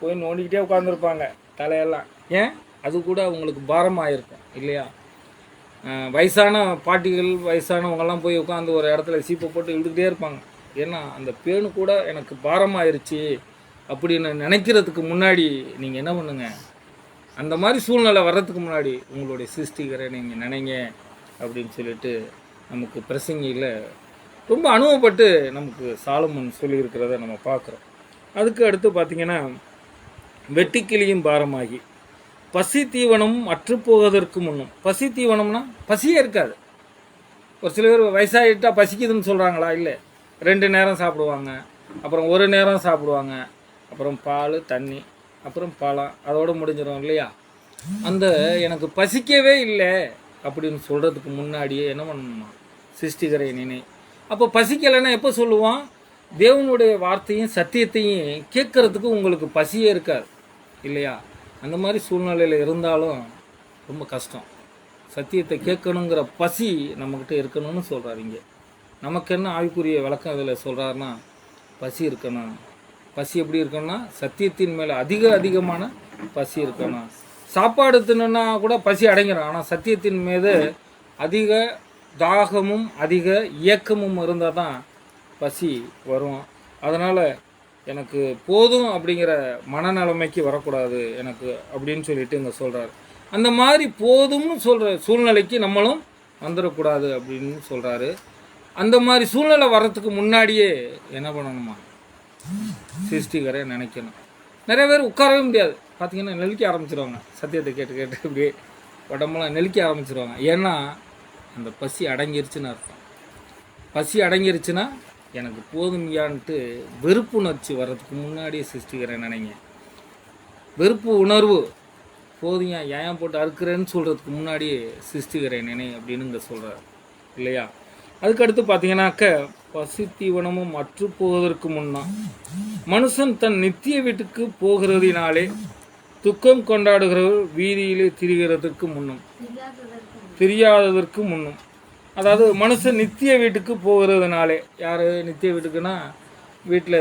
போய் நோண்டிக்கிட்டே உட்காந்துருப்பாங்க தலையெல்லாம். ஏன்? அது கூட அவங்களுக்கு பாரமாக இருக்கும் இல்லையா? வயசான பாட்டிகள், வயசானவங்கெல்லாம் போய் உட்காந்து ஒரு இடத்துல சீப்பை போட்டு இழுத்துக்கிட்டே இருப்பாங்க. ஏன்னா அந்த பேனு கூட எனக்கு பாரமாயிருச்சு அப்படின்னு நினைக்கிறதுக்கு முன்னாடி நீங்கள் என்ன பண்ணுங்க, அந்த மாதிரி சூழ்நிலை வர்றதுக்கு முன்னாடி உங்களுடைய சிருஷ்டிகரை நீங்கள் நினைங்க அப்படின்னு சொல்லிட்டு நமக்கு பிரசங்கியில் ரொம்ப அனுபவப்பட்டு நமக்கு சாலமன் சொல்லியிருக்கிறத நம்ம பார்க்குறோம். அதுக்கு அடுத்து பார்த்திங்கன்னா, வெட்டிக்கிளியும் பாரமாகி, பசி தீவனம் அற்று போவதற்கு முன்னும். பசி தீவனம்னா பசியே இருக்காது. ஒரு சில பேர் வயசாகிட்டால் பசிக்குதுன்னு சொல்கிறாங்களா? இல்லை, 2 நேரம் சாப்பிடுவாங்க, அப்புறம் 1 நேரம் சாப்பிடுவாங்க, அப்புறம் பால் தண்ணி, அப்புறம் பழம், அதோடு முடிஞ்சிடும் இல்லையா? அந்த எனக்கு பசிக்கவே இல்லை அப்படின்னு சொல்கிறதுக்கு முன்னாடியே என்ன பண்ணணுமா, சிருஷ்டிகரை நினை. அப்போ பசிக்கலைன்னா எப்போ சொல்லுவான்? தேவனுடைய வார்த்தையும் சத்தியத்தையும் கேட்கறதுக்கு உங்களுக்கு பசியே இருக்காது இல்லையா? அந்த மாதிரி சூழ்நிலையில் இருந்தாலும் ரொம்ப கஷ்டம். சத்தியத்தை கேட்கணுங்கிற பசி நம்மக்கிட்ட இருக்கணும்னு சொல்கிறார் இங்கே. நமக்கு என்ன ஆவிக்குரிய விளக்கம் அதில் சொல்கிறாருன்னா, பசி இருக்கணும். பசி எப்படி இருக்கணும்னா, சத்தியத்தின் மேலே அதிகமான பசி இருக்கணும். சாப்பாடு தின்னுன்னா கூட பசி அடங்கிடும். ஆனால் சத்தியத்தின் மீது அதிக தாகமும் அதிக இயக்கமும் இருந்தால் தான் பசி வரும். அதனால் எனக்கு போதும் அப்படிங்கிற மனநிலைமைக்கு வரக்கூடாது எனக்கு அப்படின்னு சொல்லிட்டு இங்கே சொல்கிறாரு. அந்த மாதிரி போதும்னு சொல்கிற சூழ்நிலைக்கு நம்மளும் வந்துடக்கூடாது அப்படின்னு சொல்கிறாரு. அந்த மாதிரி சூழ்நிலை வர்றதுக்கு முன்னாடியே என்ன பண்ணணுமா, சிருஷ்டிகரை நினைக்கணும். நிறைய பேர் உட்காரவே முடியாது. பார்த்தீங்கன்னா நெளிக்க ஆரம்பிச்சிருவாங்க. சத்தியத்தை கேட்டு கேட்டு இப்படியே உடம்பெல்லாம் நெளிக்க ஆரம்பிச்சிருவாங்க. ஏன்னா அந்த பசி அடங்கிருச்சுன்னு அர்த்தம். பசி அடங்கிருச்சுன்னா எனக்கு போதுமையான்ட்டு வெறுப்புணர்ச்சி வர்றதுக்கு முன்னாடியே சிருஷ்டிகரை நினைங்க. வெறுப்பு உணர்வு போதுங்க ஏன் போட்டு அறுக்கிறேன்னு சொல்கிறதுக்கு முன்னாடியே சிருஷ்டிகரை நினை அப்படின்னு இங்கே சொல்கிறார் இல்லையா? அதுக்கடுத்து பார்த்தீங்கன்னாக்க, பசி தீவனமும் அற்று போவதற்கு முன்னா மனுஷன் தன் நித்திய வீட்டுக்கு போகிறதினாலே துக்கம் கொண்டாடுகிறவர் வீதியிலே திரிகிறதற்கு முன்னும், தெரியாததற்கு முன்னும். அதாவது மனுஷன் நித்திய வீட்டுக்கு போகிறதுனாலே, யார் நித்திய வீட்டுக்குன்னா வீட்டில்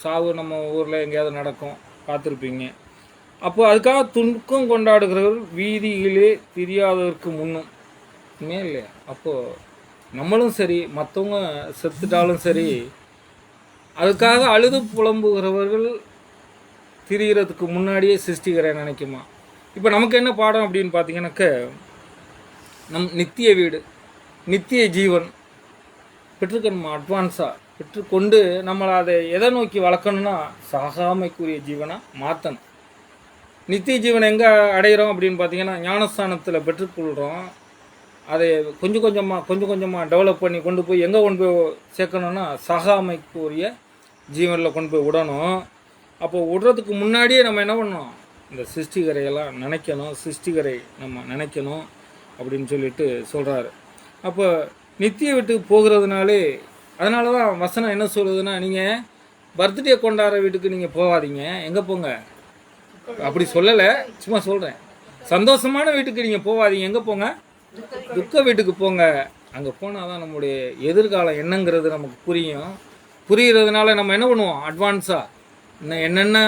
சாவு நம்ம ஊரில் எங்கேயாவது நடக்கும், பார்த்துருப்பீங்க. அப்போ அதுக்காக துக்கம் கொண்டாடுகிறவர் வீதியிலே தெரியாததற்கு முன்னும் இல்லையா? அப்போது நம்மளும் சரி, மற்றவங்க செத்துட்டாலும் சரி, அதுக்காக அழுது புலம்புகிறவர்கள் திரிகிறதுக்கு முன்னாடியே சிருஷ்டிகரை நினைக்குமா. இப்போ நமக்கு என்ன பாடம் அப்படின்னு பார்த்தீங்கன்னாக்க, நித்திய வீடு, நித்திய ஜீவன் பெற்றுக்கணுமா, அட்வான்ஸாக பெற்றுக்கொண்டு நம்மளை அதை எதை நோக்கி வளர்க்கணும்னா சாகாமைக்குரிய ஜீவனாக மாற்றணும். நித்திய ஜீவனை எங்கே அடைகிறோம் அப்படின்னு பார்த்தீங்கன்னா ஞானஸ்தானத்தில் பெற்றுக்கொள்கிறோம். அதை கொஞ்சம் கொஞ்சமாக டெவலப் பண்ணி கொண்டு போய் எங்கே கொண்டு போய் சேர்க்கணுன்னா சாகாமைக்குரிய ஜீவனில் கொண்டு போய் விடணும். அப்போ விடுறதுக்கு முன்னாடியே நம்ம என்ன பண்ணணும், இந்த சிருஷ்டிகரையெல்லாம் நினைக்கணும், சிருஷ்டிகரை நம்ம நினைக்கணும் அப்படின்னு சொல்லிட்டு சொல்கிறாரு. அப்போ நித்திய வீட்டுக்கு போகிறதுனாலே, அதனால தான் வசனம் என்ன சொல்லுதுன்னா, நீங்கள் பர்த்டே கொண்டாடுற வீட்டுக்கு நீங்கள் போகாதீங்க. எங்கே போங்க, அப்படி சொல்லலை, சும்மா சொல்கிறேன். சந்தோஷமான வீட்டுக்கு நீங்கள் போகாதீங்க. எங்கே போங்க, துக்க வீட்டுக்கு போங்க. அங்கே போனால் தான் நம்முடைய எதிர்காலம் என்னங்கிறது நமக்கு புரியும். புரிகிறதுனால நம்ம என்ன பண்ணுவோம், அட்வான்ஸாக இன்னும் என்னென்ன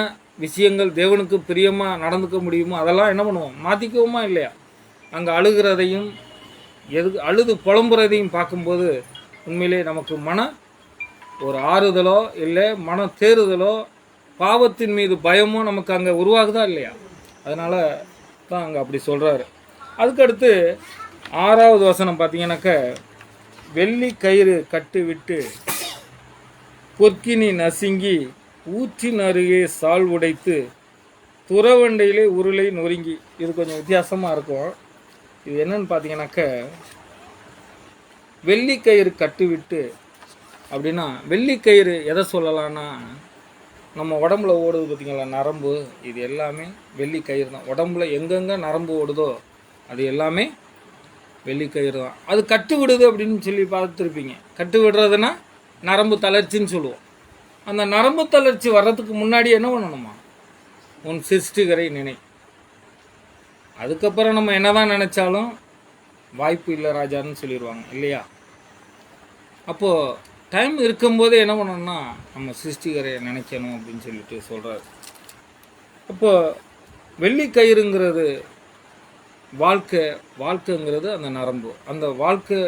விஷயங்கள் தேவனுக்கு பிரியமாக நடந்துக்க முடியுமோ அதெல்லாம் என்ன பண்ணுவோம், மாற்றிக்குவோமா இல்லையா. அங்கே அழுகிறதையும் அழுது புலம்புறதையும் பார்க்கும்போது உண்மையிலே நமக்கு ஒரு ஆறுதலோ இல்லை மன தேறுதலோ பாவத்தின் மீது பயமோ நமக்கு அங்கே உருவாகுதா இல்லையா. அதனால தான் அங்கே அப்படி சொல்கிறாரு. அதுக்கடுத்து 6வது வசனம் பார்த்தீங்கன்னாக்க, வெள்ளி கயிறு கட்டு விட்டு பொற்கினி நசுங்கி ஊற்றின் அருகே சால் உடைத்து துறவண்டையிலே உருளை நொறுங்கி. இது கொஞ்சம் வித்தியாசமாக இருக்கும். இது என்னன்னு பார்த்தீங்கன்னாக்க, வெள்ளிக்கயிறு கட்டுவிட்டு அப்படின்னா, வெள்ளிக்கயிறு எதை சொல்லலான்னா, நம்ம உடம்புல ஓடுது பார்த்திங்களா நரம்பு, இது எல்லாமே வெள்ளிக்கயிறு தான். உடம்புல எங்கெங்கே நரம்பு ஓடுதோ அது எல்லாமே வெள்ளிக்கயிறு தான். அது கட்டு விடுது அப்படின்னு சொல்லி பார்த்துருப்பீங்க. கட்டு விடுறதுன்னா நரம்பு தளர்ச்சின்னு சொல்லுவோம். அந்த நரம்பு தளர்ச்சி வர்றதுக்கு முன்னாடி என்ன பண்ணணுமா, உன் சிருஷ்டிகரை நினை. அதுக்கப்புறம் நம்ம என்னதான் நினைச்சாலும் வாய்ப்பு இல்லை ராஜான்னு சொல்லிடுவாங்க இல்லையா. அப்போது டைம் இருக்கும்போதே என்ன பண்ணணும்னா நம்ம சிருஷ்டிகரை நினைக்கணும் அப்படின்னு சொல்லிட்டு சொல்கிறார். அப்போது வெள்ளிக்கயிறுங்கிறது வாழ்க்கைங்கிறது அந்த நரம்பு. அந்த வாழ்க்கை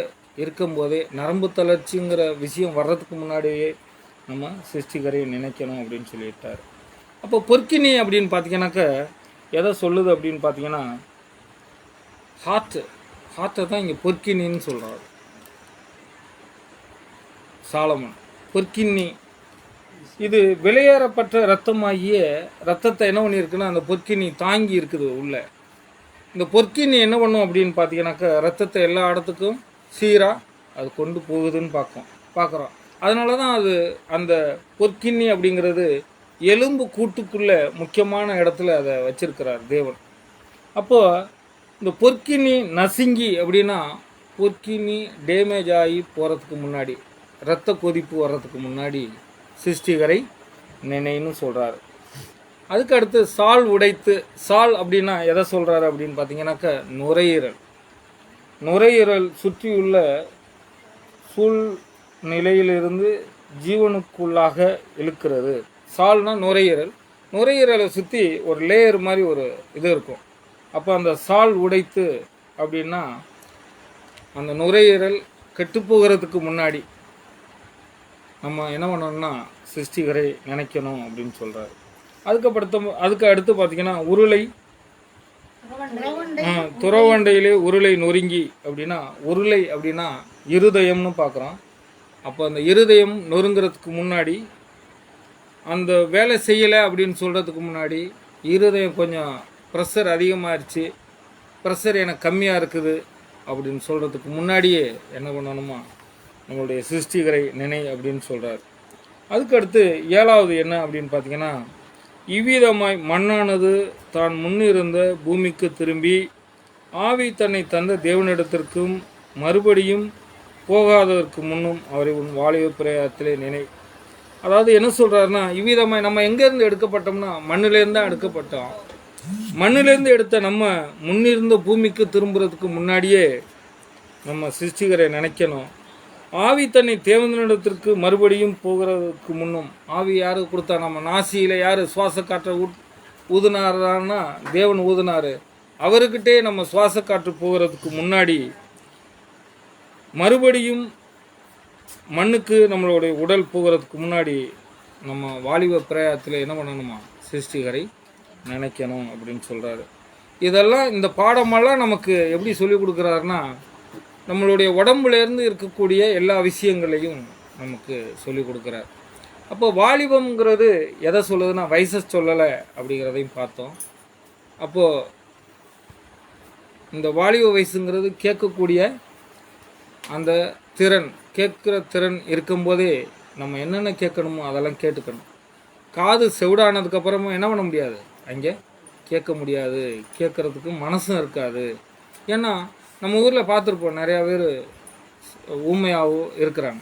இருக்கும்போதே நரம்பு தளர்ச்சிங்கிற விஷயம் வர்றதுக்கு முன்னாடியே நம்ம சிருஷ்டிகரை நினைக்கணும் அப்படின்னு சொல்லிட்டார். அப்போ பொற்கினி அப்படின்னு பார்த்தீங்கன்னாக்க எதை சொல்லுது அப்படின்னு பார்த்தீங்கன்னா, ஹார்ட்டை தான் இங்கே பொற்கினின்னு சொல்கிறார் சாலமன். பொற்கிண்ணி இது வெளியேறப்பட்ட ரத்தமாகிய ரத்தத்தை என்ன பண்ணியிருக்குன்னா அந்த பொற்கிண்ணி தாங்கி இருக்குது உள்ள. இந்த பொற்கிண்ணி என்ன பண்ணும் அப்படின்னு பார்த்தீங்கன்னாக்கா, ரத்தத்தை எல்லா இடத்துக்கும் சீராக அது கொண்டு போகுதுன்னு பார்க்குறோம். அதனால தான் அது அந்த பொற்கிண்ணி அப்படிங்கிறது எலும்பு கூட்டுக்குள்ளே முக்கியமான இடத்துல அதை வச்சிருக்கிறார் தேவன். அப்போது இந்த பொற்கிண்ணி நசுங்கி அப்படின்னா, பொற்கிண்ணி டேமேஜ் ஆகி போகிறதுக்கு முன்னாடி, இரத்த கொதிப்பு வர்றதுக்கு முன்னாடி சிருஷ்டிகரை நினைன்னு சொல்கிறாரு. அதுக்கு அடுத்து சால் உடைத்து. சால் அப்படின்னா எதை சொல்கிறாரு அப்படின்னு பார்த்தீங்கன்னாக்கா, நுரையீரல் சுற்றியுள்ள சூழ்நிலையிலிருந்து ஜீவனுக்குள்ளாக இழுக்கிறது. சால்னா நுரையீரலை சுற்றி ஒரு லேயர் மாதிரி ஒரு இது இருக்கும். அப்போ அந்த சால் உடைத்து அப்படின்னா அந்த நுரையீரல் கெட்டுப்போகிறதுக்கு முன்னாடி நம்ம என்ன பண்ணணும்னா சிருஷ்டிகரை நினைக்கணும் அப்படின்னு சொல்கிறாரு. அதுக்கு அடுத்து பார்த்தீங்கன்னா, துறவண்டையிலே உருளை நொறுங்கி அப்படின்னா, உருளை அப்படின்னா இருதயம்னு பார்க்குறோம். அப்போ அந்த இருதயம் நொறுங்கிறதுக்கு முன்னாடி, அந்த வேலை செய்யலை அப்படின்னு சொல்கிறதுக்கு முன்னாடி, இருதயம் கொஞ்சம் ப்ரெஷர் அதிகமாகிடுச்சு, ப்ரெஷர் எனக்கு கம்மியாக இருக்குது அப்படின்னு சொல்கிறதுக்கு முன்னாடியே என்ன பண்ணணுமா, நம்மளுடைய சிருஷ்டிகரை நினை அப்படின்னு சொல்கிறார். அதுக்கடுத்து 7வது என்ன அப்படின்னு பார்த்தீங்கன்னா, இவ்விதமாய் மண்ணானது தான் முன்னிருந்த பூமிக்கு திரும்பி ஆவி தன்னை தந்த தேவனிடத்திற்கும் மறுபடியும் போகாததற்கு முன்னும் அவரை உன் வாலிப பிரயாணத்திலே நினை. அதாவது என்ன சொல்கிறாருன்னா, இவ்விதமாய் நம்ம எங்கேருந்து எடுக்கப்பட்டோம்னா மண்ணிலேருந்து தான் எடுக்கப்பட்டோம். மண்ணிலேருந்து எடுத்த நம்ம முன்னிருந்த பூமிக்கு திரும்புறதுக்கு முன்னாடியே நம்ம சிருஷ்டிகரை நினைக்கணும். ஆவி தன்னை தேவனிடத்திற்கு மறுபடியும் போகிறதுக்கு முன்னும், ஆவி யாரு கொடுத்தா, நம்ம நாசியில் யார் சுவாச காற்றை ஊதுனாரான்னா தேவன் ஊதுனாரு. அவர்கிட்டே நம்ம சுவாச காற்று போகிறதுக்கு முன்னாடி மறுபடியும் மண்ணுக்கு நம்மளுடைய உடல் போகிறதுக்கு முன்னாடி நம்ம வாலிப பிரயாத்தில் என்ன பண்ணணுமா? சிருஷ்டிகரை நினைக்கணும் அப்படின்னு சொல்கிறாரு. இதெல்லாம் இந்த பாடமெல்லாம் நமக்கு எப்படி சொல்லி கொடுக்குறாருன்னா, நம்மளுடைய உடம்புலேருந்து இருக்கக்கூடிய எல்லா விஷயங்களையும் நமக்கு சொல்லி கொடுக்குறார். அப்போ வாலிபம்ங்கிறது எதை சொல்லுதுன்னா வயசை சொல்லலை அப்படிங்கிறதையும் பார்த்தோம். அப்போது இந்த வாலிப வயசுங்கிறது கேட்கக்கூடிய அந்த திறன், கேட்குற திறன் இருக்கும்போதே நம்ம என்னென்ன கேட்கணுமோ அதெல்லாம் கேட்டுக்கணும். காது செவிடானதுக்கப்புறமும் என்ன பண்ண முடியாது, அங்கே கேட்க முடியாது, கேட்குறதுக்கு மனசும் இருக்காது. ஏன்னா நம்ம ஊரில் பார்த்துருப்போம், நிறையா பேர் ஊமையாகவும் இருக்கிறாங்க.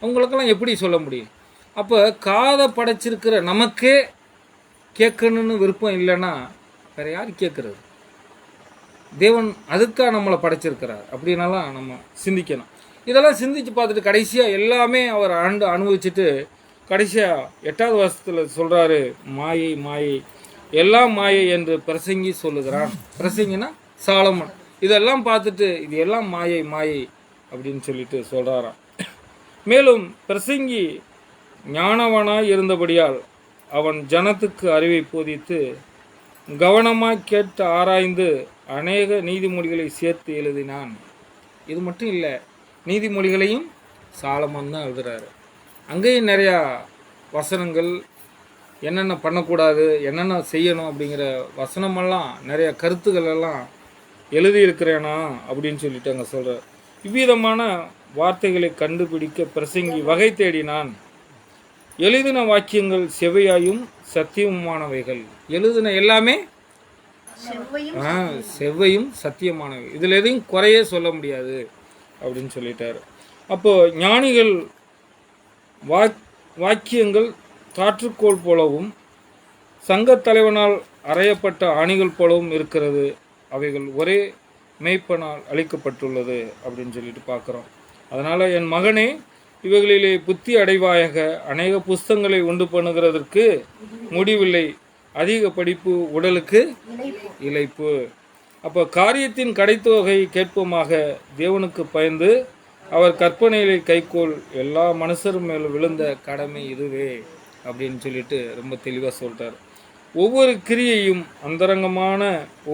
அவங்களுக்கெல்லாம் எப்படி சொல்ல முடியும்? அப்போ காதை படைச்சிருக்கிற நமக்கே கேட்கணுன்னு விருப்பம் இல்லைன்னா வேறு யார் கேட்குறது? தேவன் அதுக்காக நம்மளை படைச்சிருக்கிறார் அப்படின்னாலாம் நம்ம சிந்திக்கணும். இதெல்லாம் சிந்திச்சு பார்த்துட்டு கடைசியாக எல்லாமே அவர் அனுபவிச்சுட்டு கடைசியாக 8வது வருஷத்தில் சொல்கிறாரு, மாயை மாயை எல்லாம் மாயை என்று பிரசங்கி சொல்லுகிறான். பிரசங்கினா சாலமன். இதெல்லாம் பார்த்துட்டு இது எல்லாம் மாயை மாயை அப்படின்னு சொல்லிட்டு சொல்கிறாராம். மேலும் பிரசங்கி ஞானவனாய் இருந்தபடியால் அவன் ஜனத்துக்கு அறிவை போதித்து கவனமாக கேட்டு ஆராய்ந்து அநேக நீதிமொழிகளை சேர்த்து எழுதினான். இது மட்டும் இல்லை, நீதிமொழிகளையும் சாலமன் தான் எழுதுறாரு. அங்கேயும் நிறையா வசனங்கள், என்னென்ன பண்ணக்கூடாது, என்னென்ன செய்யணும் அப்படிங்கிற வசனமெல்லாம் நிறைய கருத்துக்கள் எல்லாம் எழுதியிருக்கிறேனா அப்படின்னு சொல்லிட்டு அங்கே சொல்கிறார். இவ்விதமான வார்த்தைகளை கண்டுபிடிக்க பிரசங்கி வகை தேடினான். எழுதின வாக்கியங்கள் செவ்வையாயும் சத்தியமானவைகள். எழுதின எல்லாமே செவ்வையும் சத்தியமானவை, இதில் எதையும் குறையே சொல்ல முடியாது அப்படின்னு சொல்லிட்டாரு. அப்போது ஞானிகள் வாக்கியங்கள் காற்றுக்கோள் போலவும் சங்கத் தலைவனால் அறையப்பட்ட ஆணிகள் போலவும் இருக்கிறது. அவைகள் ஒரே மேய்ப்பனால் அளிக்கப்பட்டுள்ளது அப்படின்னு சொல்லிட்டு பார்க்குறோம். அதனால் என் மகனே, இவைகளிலே புத்தி அடைவாயாக. அநேக புஸ்தங்களை உண்டு பண்ணுகிறதற்கு முடிவில்லை, அதிக படிப்பு உடலுக்கு இளைப்பு. அப்போ காரியத்தின் கடைத்தொகை கேட்போமாக, தேவனுக்கு பயந்து அவர் கற்பனைகளை கைக்கோள், எல்லா மனுஷரும் மேலும் விழுந்த கடமை இதுவே அப்படின்னு சொல்லிட்டு ரொம்ப தெளிவாக சொல்லிட்டார். ஒவ்வொரு கிரியையும் அந்தரங்கமான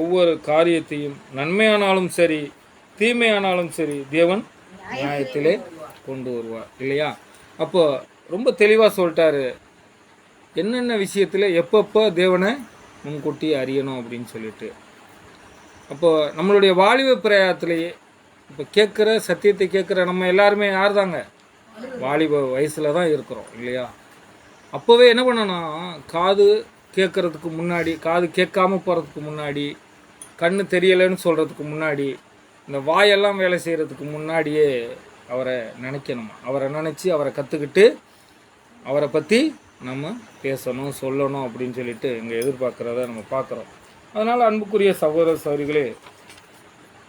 ஒவ்வொரு காரியத்தையும் நன்மையானாலும் சரி தீமையானாலும் சரி தேவன் நியாயத்திலே கொண்டு வருவார் இல்லையா? அப்போ ரொம்ப தெளிவாக சொல்லிட்டாரு என்னென்ன விஷயத்தில் எப்பப்போ தேவனை முன்கூட்டி அறியணும் அப்படின்னு சொல்லிட்டு. அப்போ நம்மளுடைய வாலிப பிரயாணத்திலேயே இப்போ கேட்குற சத்தியத்தை கேட்குற நம்ம எல்லாருமே யார் தாங்க? வாலிப வயசில் தான் இருக்கிறோம் இல்லையா? அப்போவே என்ன பண்ணணும், காது கேட்குறதுக்கு முன்னாடி, காது கேட்காம போகிறதுக்கு முன்னாடி, கண்ணு தெரியலைன்னு சொல்கிறதுக்கு முன்னாடி, இந்த வாயெல்லாம் வேலை செய்கிறதுக்கு முன்னாடியே அவரை நினைக்கணுமா. அவரை நினச்சி அவரை கற்றுக்கிட்டு அவரை பற்றி நம்ம பேசணும் சொல்லணும் அப்படின்னு சொல்லிட்டு இங்கே எதிர்பார்க்குறத நம்ம பார்க்குறோம். அதனால் அன்புக்குரிய சகோதர சகோதரிகளே,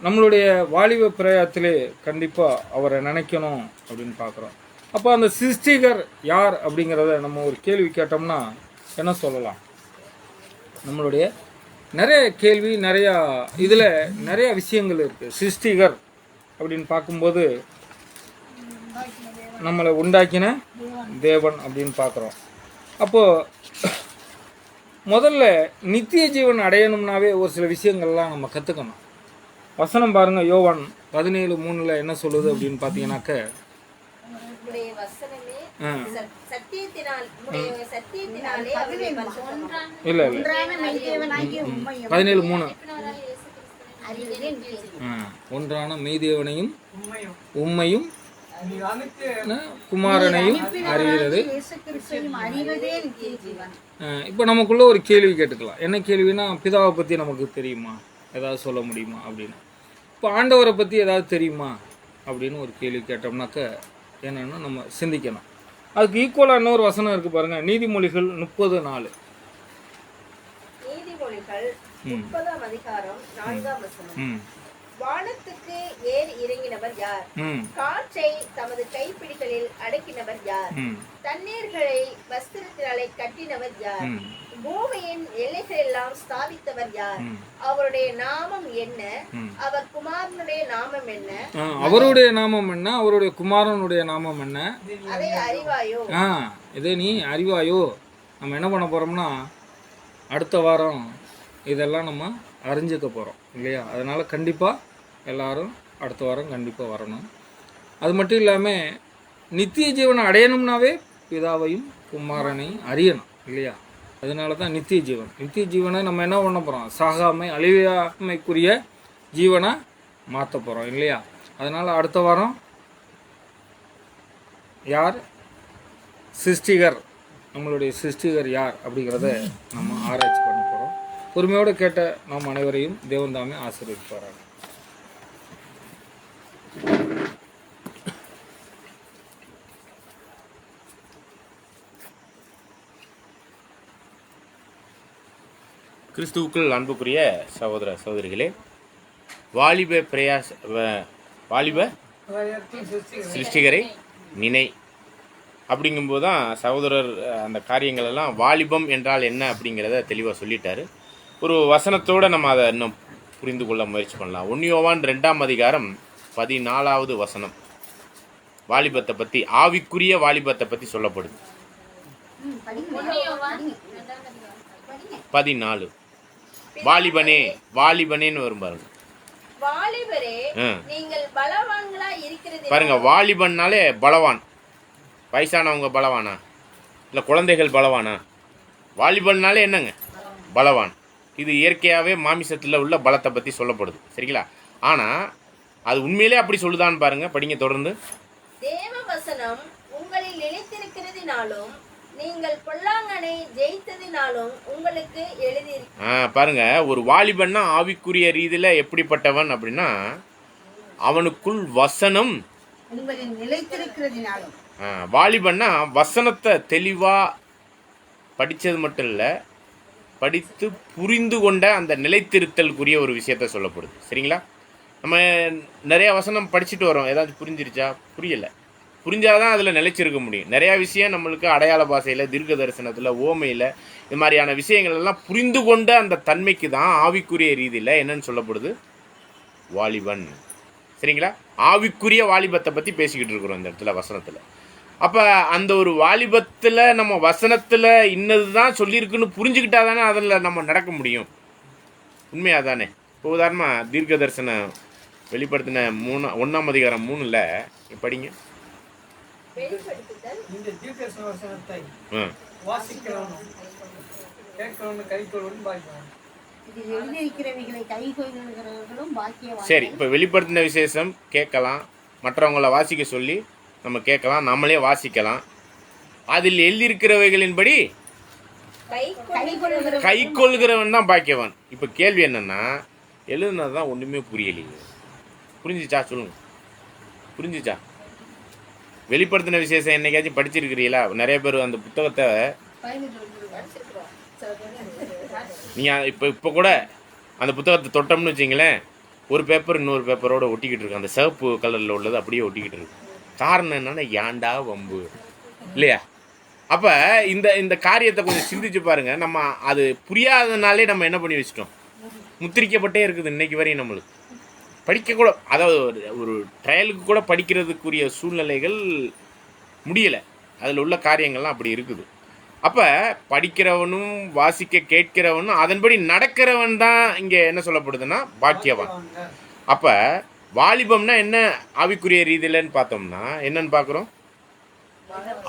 நம்மளுடைய வாலிப பிரயாணத்திலே கண்டிப்பாக அவரை நினைக்கணும் அப்படின்னு பார்க்குறோம். அப்போ அந்த சிருஷ்டிகர் யார் அப்படிங்கிறத நம்ம ஒரு கேள்வி கேட்டோம்னா என்ன சொல்லலாம்? நம்மளுடைய நிறைய கேள்வி, நிறையா இதில் நிறைய விஷயங்கள் இருக்குது. சிருஷ்டிகர் அப்படின்னு பார்க்கும்போது நம்மளை உண்டாக்கின தேவன் அப்படின்னு பார்க்குறோம். அப்போது முதல்ல நித்திய ஜீவன் அடையணும்னாவே ஒரு சில விஷயங்கள்லாம் நம்ம கற்றுக்கணும். வசனம் பாருங்கள், யோவான் 17:3 என்ன சொல்லுது அப்படின்னு பார்த்தீங்கன்னாக்க, இல்லை 17:3 ஒன்றான மெய்தேவனையும் உம்மையும் குமாரனையும் அறிகிறது. இப்போ நமக்குள்ள ஒரு கேள்வி கேட்டுக்கலாம். என்ன கேள்வினா, பிதாவை பற்றி நமக்கு தெரியுமா, ஏதாவது சொல்ல முடியுமா அப்படின்னு. இப்போ ஆண்டவரை பற்றி ஏதாவது தெரியுமா அப்படின்னு ஒரு கேள்வி கேட்டோம்னாக்க என்னென்னு நம்ம சிந்திக்கணும். அதுக்கு ஈக்குவலாக இன்னொரு வசனம் இருக்குது பாருங்கள், நீதிமொழிகள் 30:4. நீதிமொழிகள் 30ஆம் அதிகாரம் 4ஆம் வசனம். வானத்துக்கு ஏறி இறங்கினவர் யார்? காற்றை தமது கைப்பிடிகளில் அடக்கினவர் யார்? தண்ணீர்களை வஸ்திரத்தினாலே கட்டினவர் யார்? பூமியின் எல்லைகளெல்லாம் ஸ்தாபித்தவர் யார்? அவருடைய நாமம் என்ன? அவர் குமாரனுடைய நாமம் என்ன? அவருடைய நாமம் என்ன? அவருடைய குமாரனுடைய நாமம் என்ன? அதை அறிவாயோ? இதை நீ அறிவாயோ? நம்ம என்ன பண்ண போறோம்னா அடுத்த வாரம் இதெல்லாம் நம்ம அறிஞ்சிக்க போகிறோம் இல்லையா? அதனால் கண்டிப்பாக எல்லாரும் அடுத்த வாரம் கண்டிப்பாக வரணும். அது மட்டும் இல்லாமல் நித்திய ஜீவனை அடையணும்னாவே பிதாவையும் குமாரனையும் அறியணும் இல்லையா? அதனால தான் நித்திய ஜீவன். நித்திய ஜீவனை நம்ம என்ன பண்ண போகிறோம்? சாகாமை அழியாமைக்குரிய ஜீவனை மாற்ற போகிறோம் இல்லையா? அதனால் அடுத்த வாரம் யார் சிருஷ்டிகர், நம்மளுடைய சிருஷ்டிகர் யார் அப்படிங்கிறத நம்ம ஆராய்ச்சி பண்ண போகிறோம். பொறுமையோடு கேட்ட நாம் அனைவரையும் தேவன் தாமே ஆசீர்வதிப்பாராங்க. கிறிஸ்துவுக்குள் அன்புக்குரிய சகோதர சகோதரிகளே, வாலிப சிருஷ்டிகரை நினை அப்படிங்கும்போது தான் சகோதரர் அந்த காரியங்கள் எல்லாம் வாலிபம் என்றால் என்ன அப்படிங்கிறத தெளிவாக சொல்லிட்டாரு. ஒரு வசனத்தோடு நம்ம அதை இன்னும் புரிந்து கொள்ள முயற்சி பண்ணலாம். 1 யோவான் 2ஆம் அதிகாரம் 14வது வசனம் வாலிபத்தை பற்றி, ஆவிக்குரிய வாலிபத்தை பற்றி சொல்லப்படுது. 14 வாலிபனேன்னு வரும் பாருங்க. வாலிபரே, நீங்கள் பலவான்களா இருக்கிறது பாருங்க. வாலிபன்னாலே பலவான். வயசானவங்க பலவானா? இல்லை குழந்தைகள் பலவானா? வாலிபன்னாலே என்னங்க? பலவான். இது இயற்கையாகவே மாமிசத்தில் உள்ள பலத்தை பற்றி சொல்லப்படுது. சரிங்களா? ஆனால் அது உண்மையிலே அப்படி சொல்லுதான்னு பாருங்க. படிங்க தொடர்ந்து. தேவ வசனம் உங்களில் நிலைத்திருக்கிறதினாலும் நீங்கள் பொல்லாங்கனை ஜெயித்ததினாலும் உங்களுக்கு எழுதியிருக்கு. பாருங்க, ஒரு வாலிபன்னா ஆவிக்குரிய ரீதியில எப்படிப்பட்டவன் அப்படின்னா, அவனுக்குள் வசனம் உங்களில் நிலைத்திருக்கிறதினாலும். வாலிபன்னா வசனத்தை தெளிவா படிச்சது மட்டும் இல்லை, படித்து புரிந்து கொண்ட அந்த நிலைத்திருத்தலுக்குரிய ஒரு விஷயத்த சொல்லப்படுது. சரிங்களா? நம்ம நிறைய வசனம் படிச்சுட்டு வரோம். ஏதாச்சும் புரிஞ்சிருச்சா? புரியலை. புரிஞ்சாதான் அதில் நிலைச்சிருக்க முடியும். நிறையா விஷயம் நம்மளுக்கு அடையாள பாஷையில், தீர்க்க தரிசனத்தில், ஓமையில், இது மாதிரியான விஷயங்கள் எல்லாம் புரிந்து கொண்ட அந்த தன்மைக்கு தான் ஆவிக்குரிய ரீதியில் என்னன்னு சொல்லப்படுது? வாலிபன். சரிங்களா? ஆவிக்குரிய வாலிபத்தை பற்றி பேசிக்கிட்டு இருக்கிறோம் இந்த இடத்துல வசனத்தில். அப்போ அந்த ஒரு வாலிபத்தில் நம்ம வசனத்தில் இன்னது தான் சொல்லியிருக்குன்னு புரிஞ்சுக்கிட்டா தானே அதில் நம்ம நடக்க முடியும். உண்மையாக தானே? இப்போ உதாரணமாக தீர்க்க தரிசனம் வெளிப்படுத்தின 1ஆம் அதிகாரம் 3ல் படிங்க. இந்த தீர்க்கதரிசன வசனத்தை வாசிக்கிறவனும் கேட்கிறவனும் கைக்கொள்வதும் பாக்கியவான். இது எழுதியிருக்கிறவைகளை கைக்கொள்கிறவர்களும் பாக்கியவான். சரி, இப்போ வெளிப்படுத்தின விசேஷம் கேட்கலாம், மற்றவங்கள வாசிக்க சொல்லி நம்ம கேட்கலாம், நம்மளே வாசிக்கலாம். அதில் எழுதியிருக்கிறவைகளின்படி கை கொள்கிறவன் தான் பாக்கியவான். இப்போ கேள்வி என்னன்னா, எழுதுனது தான் ஒன்றுமே புரியலையே. புரிஞ்சிச்சா? சொல்லுங்க, புரிஞ்சிச்சா? வெளிப்படுத்தின விசேஷம் என்னைக்காச்சும் படிச்சிருக்கிறீங்களா? நிறைய பேர் அந்த புத்தகத்தை நீங்கள் இப்போ கூட அந்த புத்தகத்தை தொட்டோம்னு வச்சிங்களேன், ஒரு பேப்பர் இன்னொரு பேப்பரோட ஒட்டிக்கிட்டு இருக்கு. அந்த சிவப்பு கலரில் உள்ளது அப்படியே ஒட்டிக்கிட்டு இருக்கு. காரணம் என்னன்னா, ஏண்டா வம்பு இல்லையா? அப்போ இந்த காரியத்தை கொஞ்சம் சிந்திச்சு பாருங்க. நம்ம அது புரியாதனாலே நம்ம என்ன பண்ணி வச்சிட்டோம்? முத்திரிக்கப்பட்டே இருக்குது இன்னைக்கு வரையும். நம்மளுக்கு படிக்கக்கூட, அதாவது ஒரு ட்ரையலுக்கு கூட படிக்கிறதுக்குரிய சூழ்நிலைகள் முடியலை. அதில் உள்ள காரியங்கள்லாம் அப்படி இருக்குது. அப்போ படிக்கிறவனும் வாசிக்க கேட்கிறவனும் அதன்படி நடக்கிறவன் தான் இங்கே என்ன சொல்லப்படுதுன்னா பாக்கியவான். அப்போ வாலிபம்னா என்ன ஆவிக்குரிய ரீதியிலன்னு பார்த்தோம்னா என்னன்னு பார்க்குறோம்?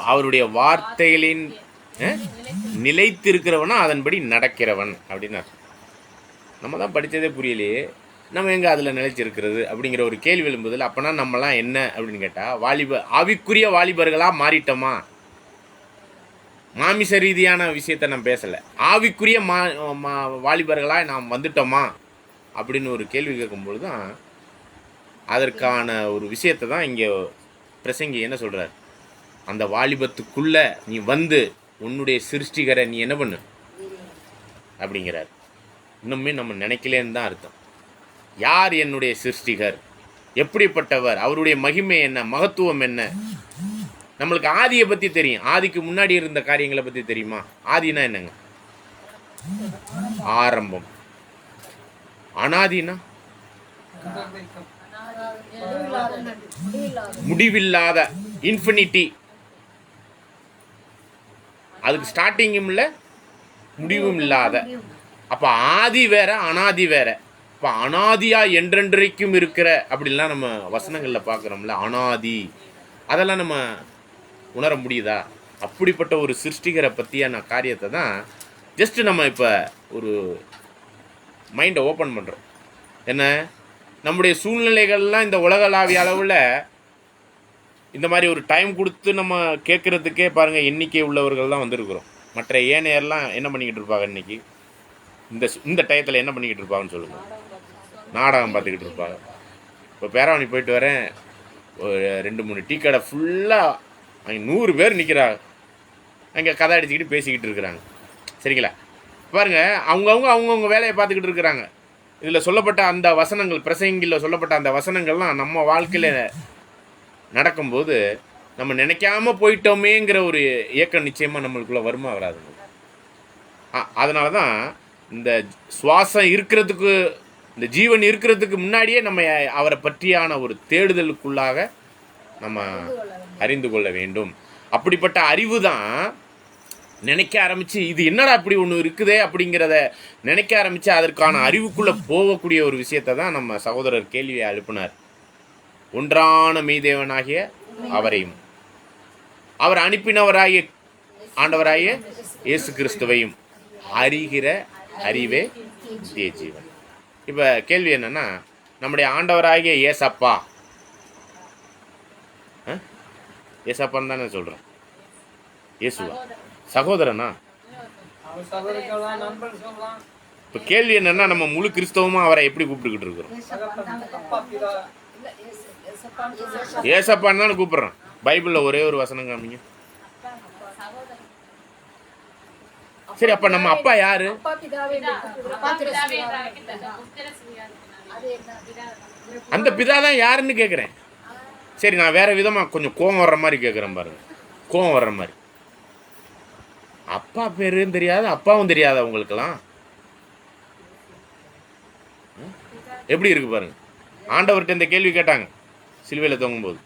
அவருடைய வார்த்தைகளின் நிலைத்திருக்கிறவனா அதன்படி நடக்கிறவன் அப்படின்னா. நம்ம தான் படித்ததே புரியலையே, நம்ம எங்கே அதில் நிலைச்சிருக்கிறது அப்படிங்கிற ஒரு கேள்வி எழும்புதில். அப்போனா நம்மலாம் என்ன அப்படின்னு கேட்டால், ஆவிக்குரிய வாலிபர்களாக மாறிட்டோமா? மாமிச ரீதியான விஷயத்தை நான் பேசலை, ஆவிக்குரிய வாலிபர்களாக நாம் வந்துட்டோமா அப்படின்னு ஒரு கேள்வி கேட்கும்பொழுது தான் அதற்கான ஒரு விஷயத்தை தான் இங்கே பிரசங்கி என்ன சொல்கிறார்? அந்த வாலிபத்துக்குள்ளே நீ வந்து உன்னுடைய சிருஷ்டிகரை நீ என்ன பண்ணு அப்படிங்கிறார். இன்னுமே நம்ம நினைக்கலேன்னு தான் அர்த்தம். யார் என்னுடைய சிருஷ்டிகர்? எப்படிப்பட்டவர்? அவருடைய மகிமை என்ன? மகத்துவம் என்ன? நம்மளுக்கு ஆதியை பற்றி தெரியும். ஆதிக்கு முன்னாடி இருந்த காரியங்களை பற்றி தெரியுமா? ஆதினா என்னங்க? ஆரம்பம். அனாதினா முடிவில்லாத, இன்ஃபினிட்டி. அதுக்கு ஸ்டார்டிங்கும் இல்லை, முடிவும் இல்லாத. அப்போ ஆதி வேற, அனாதி வேற. இப்போ அனாதியா என்றென்றைக்கும் இருக்கிற அப்படிலாம் நம்ம வசனங்களில் பார்க்குறோம்ல, அனாதி. அதெல்லாம் நம்ம உணர முடியுதா? அப்படிப்பட்ட ஒரு சிருஷ்டிகரை பற்றியான காரியத்தை தான் ஜஸ்ட் நம்ம இப்போ ஒரு மைண்டை ஓப்பன் பண்ணுறோம். என்ன, நம்முடைய சூழ்நிலைகள்லாம் இந்த உலகளாவிய அளவில் இந்த மாதிரி ஒரு டைம் கொடுத்து நம்ம கேட்குறதுக்கே பாருங்கள், எண்ணிக்கை உள்ளவர்கள் தான் வந்திருக்கிறோம். மற்ற ஏனையர்லாம் என்ன பண்ணிக்கிட்டு இருப்பாங்க இன்னைக்கு? இந்த டயத்தில் என்ன பண்ணிக்கிட்டு இருப்பாங்கன்னு சொல்லுங்கள். நாடகம் பார்த்துக்கிட்டு இருப்பாங்க. இப்போ பேராவணி போயிட்டு வரேன், ஒரு 2-3 டீ கடை ஃபுல்லாக அங்கே 100 பேர் நிற்கிறாங்க. அங்கே கதை அடிச்சுக்கிட்டு பேசிக்கிட்டு இருக்கிறாங்க. சரிங்களா? பாருங்கள், அவங்கவுங்க வேலையை பார்த்துக்கிட்டு இருக்கிறாங்க. இதில் சொல்லப்பட்ட அந்த வசனங்கள், பிரசங்கியில் சொல்லப்பட்ட அந்த வசனங்கள்லாம் நம்ம வாழ்க்கையில் நடக்கும்போது நம்ம நினைக்காம போயிட்டோமேங்கிற ஒரு ஏக்கம் நிச்சயமாக நம்மளுக்குள்ளே வருமா வராதுங்க. அதனால தான் இந்த சுவாசம் இருக்கிறதுக்கு, இந்த ஜீவன் இருக்கிறதுக்கு முன்னாடியே நம்ம அவரை பற்றியான ஒரு தேடுதலுக்குள்ளாக நம்ம அறிந்து கொள்ள வேண்டும். அப்படிப்பட்ட அறிவு தான் நினைக்க ஆரம்பித்து, இது என்னடா இப்படி ஒன்று இருக்குதே அப்படிங்கிறத நினைக்க ஆரம்பித்து அதற்கான அறிவுக்குள்ளே போகக்கூடிய ஒரு விஷயத்தை தான் நம்ம சகோதரர் கேள்வியை எழுப்பினார். ஒன்றான மெய்தேவனாகிய அவரையும், அவர் அனுப்பினவராகிய ஆண்டவராகிய இயேசு கிறிஸ்துவையும் அறிகிற அறிவே நித்திய ஜீவன். இப்போ கேள்வி என்னன்னா, நம்முடைய ஆண்டவராகிய ஏசப்பா, ஏசப்பான்னு தானே சொல்கிறோம். இயேசுவா சகோதரனா? இப்போ கேள்வி என்னன்னா, நம்ம முழு கிறிஸ்தவமா அவரை எப்படி கூப்பிட்டுக்கிட்டு இருக்கிறோம்? ஏசப்பான்னு தானே கூப்பிடுறோம். பைபிளில் ஒரே ஒரு வசனம் காமிங்க. சரி, அப்ப நம்ம அப்பா யாரு? அந்த பிதா தான் யாருன்னு கேட்குறேன். சரி, நான் வேற விதமா கொஞ்சம் கோவம் வர்ற மாதிரி கேட்குறேன் பாருங்க. கோவம் வர்ற மாதிரி, அப்பா பேரும் தெரியாது, அப்பாவும் தெரியாது அவங்களுக்கெல்லாம். எப்படி இருக்கு பாருங்க. ஆண்டவர்கிட்ட இந்த கேள்வி கேட்டாங்க சிலுவையில் தொங்கும்போது,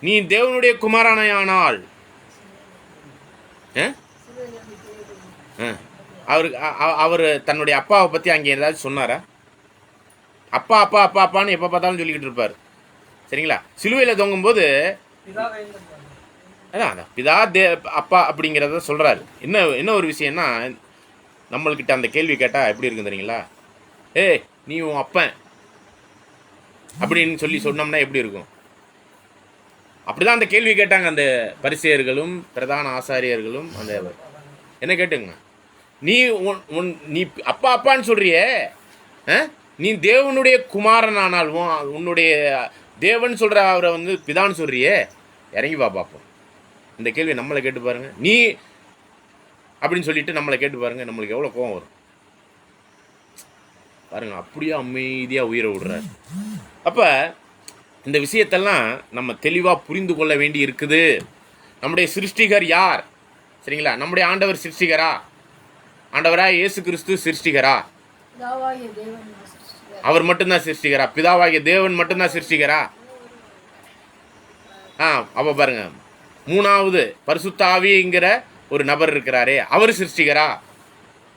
நீ தேவனுடைய குமாரனானால் அவர் தன்னுடைய அப்பாவை பற்றி அங்கே ஏதாச்சும் சொன்னாரா? அப்பா அப்பா அப்பா அப்பான்னு எப்போ பார்த்தாலும் சொல்லிக்கிட்டு இருப்பார். சரிங்களா? சிலுவையில் தொங்கும்போது அதான் பிதா அப்பா அப்படிங்கிறத சொல்கிறாரு. என்ன ஒரு விஷயம்னா, நம்மள்கிட்ட அந்த கேள்வி கேட்டால் எப்படி இருக்குன்னு தெரியுங்களா? நீ உன் அப்பன் அப்படின்னு சொல்லி சொன்னோம்னா எப்படி இருக்கும்? அப்படிதான் அந்த கேள்வி கேட்டாங்க அந்த பரிசேயர்களும் பிரதான ஆசாரியர்களும். அந்த என்ன கேட்டுங்க, நீ அப்பா அப்பான்னு சொல்றியே, நீ தேவனுடைய குமாரனானால் உன்னுடைய தேவன் சொல்ற அவரை வந்து பிதான்னு சொல்றியே, இறங்கி வா பார்ப்போம். இந்த கேள்வி நம்மளை கேட்டு பாருங்க. நீ அப்படின்னு சொல்லிட்டு நம்மளை கேட்டு பாருங்க, நம்மளுக்கு எவ்வளோ கோவம் வரும் பாருங்க. அப்படியே அமைதியாக உயிரை விடுறாரு. அப்போ இந்த விஷயத்தெல்லாம் நம்ம தெளிவாக புரிந்து கொள்ள வேண்டி இருக்குது. நம்முடைய சிருஷ்டிகர் யார்? சரிங்களா? நம்முடைய ஆண்டவர் சிருஷ்டிகரா? ஆண்டவரா இயேசு கிறிஸ்து சிருஷ்டிகரா? அவர் மட்டும்தான் சிருஷ்டிகரா? பிதாவாகிய தேவன் மட்டும்தான் சிருஷ்டிகரா? அப்போ பாருங்க, மூணாவது பரிசுத்த ஆவிங்கிற ஒரு நபர் இருக்கிறாரே, அவர் சிருஷ்டிகரா?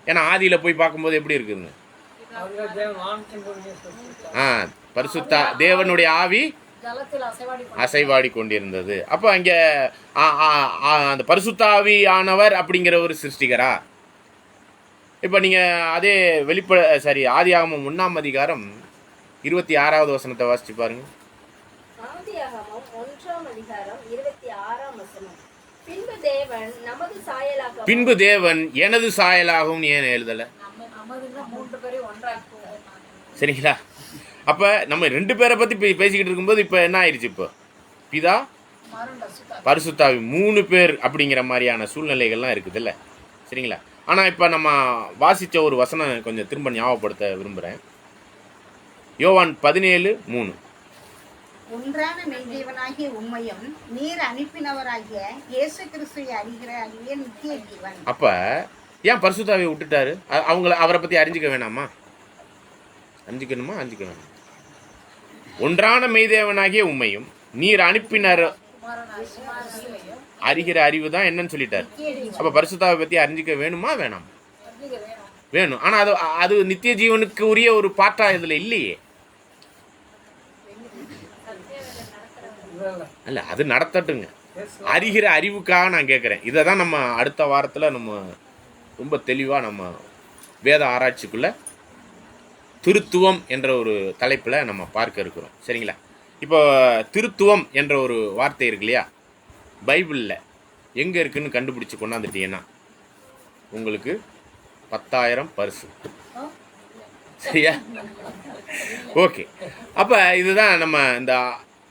ஏன்னா ஆதியில் போய் பார்க்கும்போது எப்படி இருக்குதுங்க, பரிசுத்த தேவனுடைய ஆவி அசைவாடி கொண்டிருந்தது. அப்போ அங்கே அந்த பரிசுத்த ஆவி ஆனவர் அப்படிங்கிற ஒரு சிருஷ்டிகரா? இப்போ நீங்கள் அதே ஆதியாகமம் 1ஆம் அதிகாரம் 26வது வசனத்தை வாசிச்சு பாருங்க. ஆதியாகமம் 1ஆம் அதிகாரம் 26ஆம் வசனம். பின்பு தேவன் எனது சாயலாகவும் ஏன் எழுதலை? சரிங்களா? அப்போ நம்ம 2 பேரை பற்றி பேசிக்கிட்டு இருக்கும்போது இப்போ என்ன ஆயிடுச்சு? இப்போ பிதா பரிசுத்தாவி 3 பேர் அப்படிங்கிற மாதிரியான சூழ்நிலைகள்லாம் இருக்குதுல்ல. சரிங்களா? ஆனால் இப்போ நம்ம வாசித்த ஒரு வசனம் கொஞ்சம் திரும்ப ஞாபகப்படுத்த விரும்புகிறேன். யோவான் 17:3. ஒன்றான மெய்தேவனாகிய உம்மையும் நீர் அனுப்பினவராகிய இயேசு கிறிஸ்துவை அறிகிற அறிவே நித்திய ஜீவன். அப்போ ஏன் பரிசுத்தாவியை விட்டுட்டாரு? அவரை பற்றி அறிஞ்சிக்க வேணாமா? அறிஞ்சிக்கணுமா? அறிஞ்சிக்க வேணாம். ஒன்றான மெய்தேவனாகிய உம்மையும் நீர் அனுப்பினர் அறிகிற அறிவு தான் என்னன்னு சொல்லிட்டாரு. அப்ப பரிசுத்தாவை பத்தி அறிஞ்சிக்க வேணுமா வேணாம்? வேணும். ஆனா அது நித்திய ஜீவனுக்கு உரிய ஒரு பாட்டா இதுல இல்லையே. அல்ல, அது நடத்தட்டுங்க. அறிகிற அறிவுக்காக நான் கேட்குறேன். இதை தான் நம்ம அடுத்த வாரத்தில் நம்ம ரொம்ப தெளிவாக நம்ம வேத ஆராய்ச்சிக்குள்ள திருத்துவம் என்ற ஒரு தலைப்பில் நம்ம பார்க்க இருக்கிறோம். சரிங்களா? இப்போ திருத்துவம் என்ற ஒரு வார்த்தை இருக்கு இல்லையா, பைபிளில் எங்கே இருக்குன்னு கண்டுபிடிச்சி கொண்டாந்துட்டீங்கன்னா உங்களுக்கு 10,000 பரிசு. சரியா? ஓகே. அப்போ இதுதான் நம்ம இந்த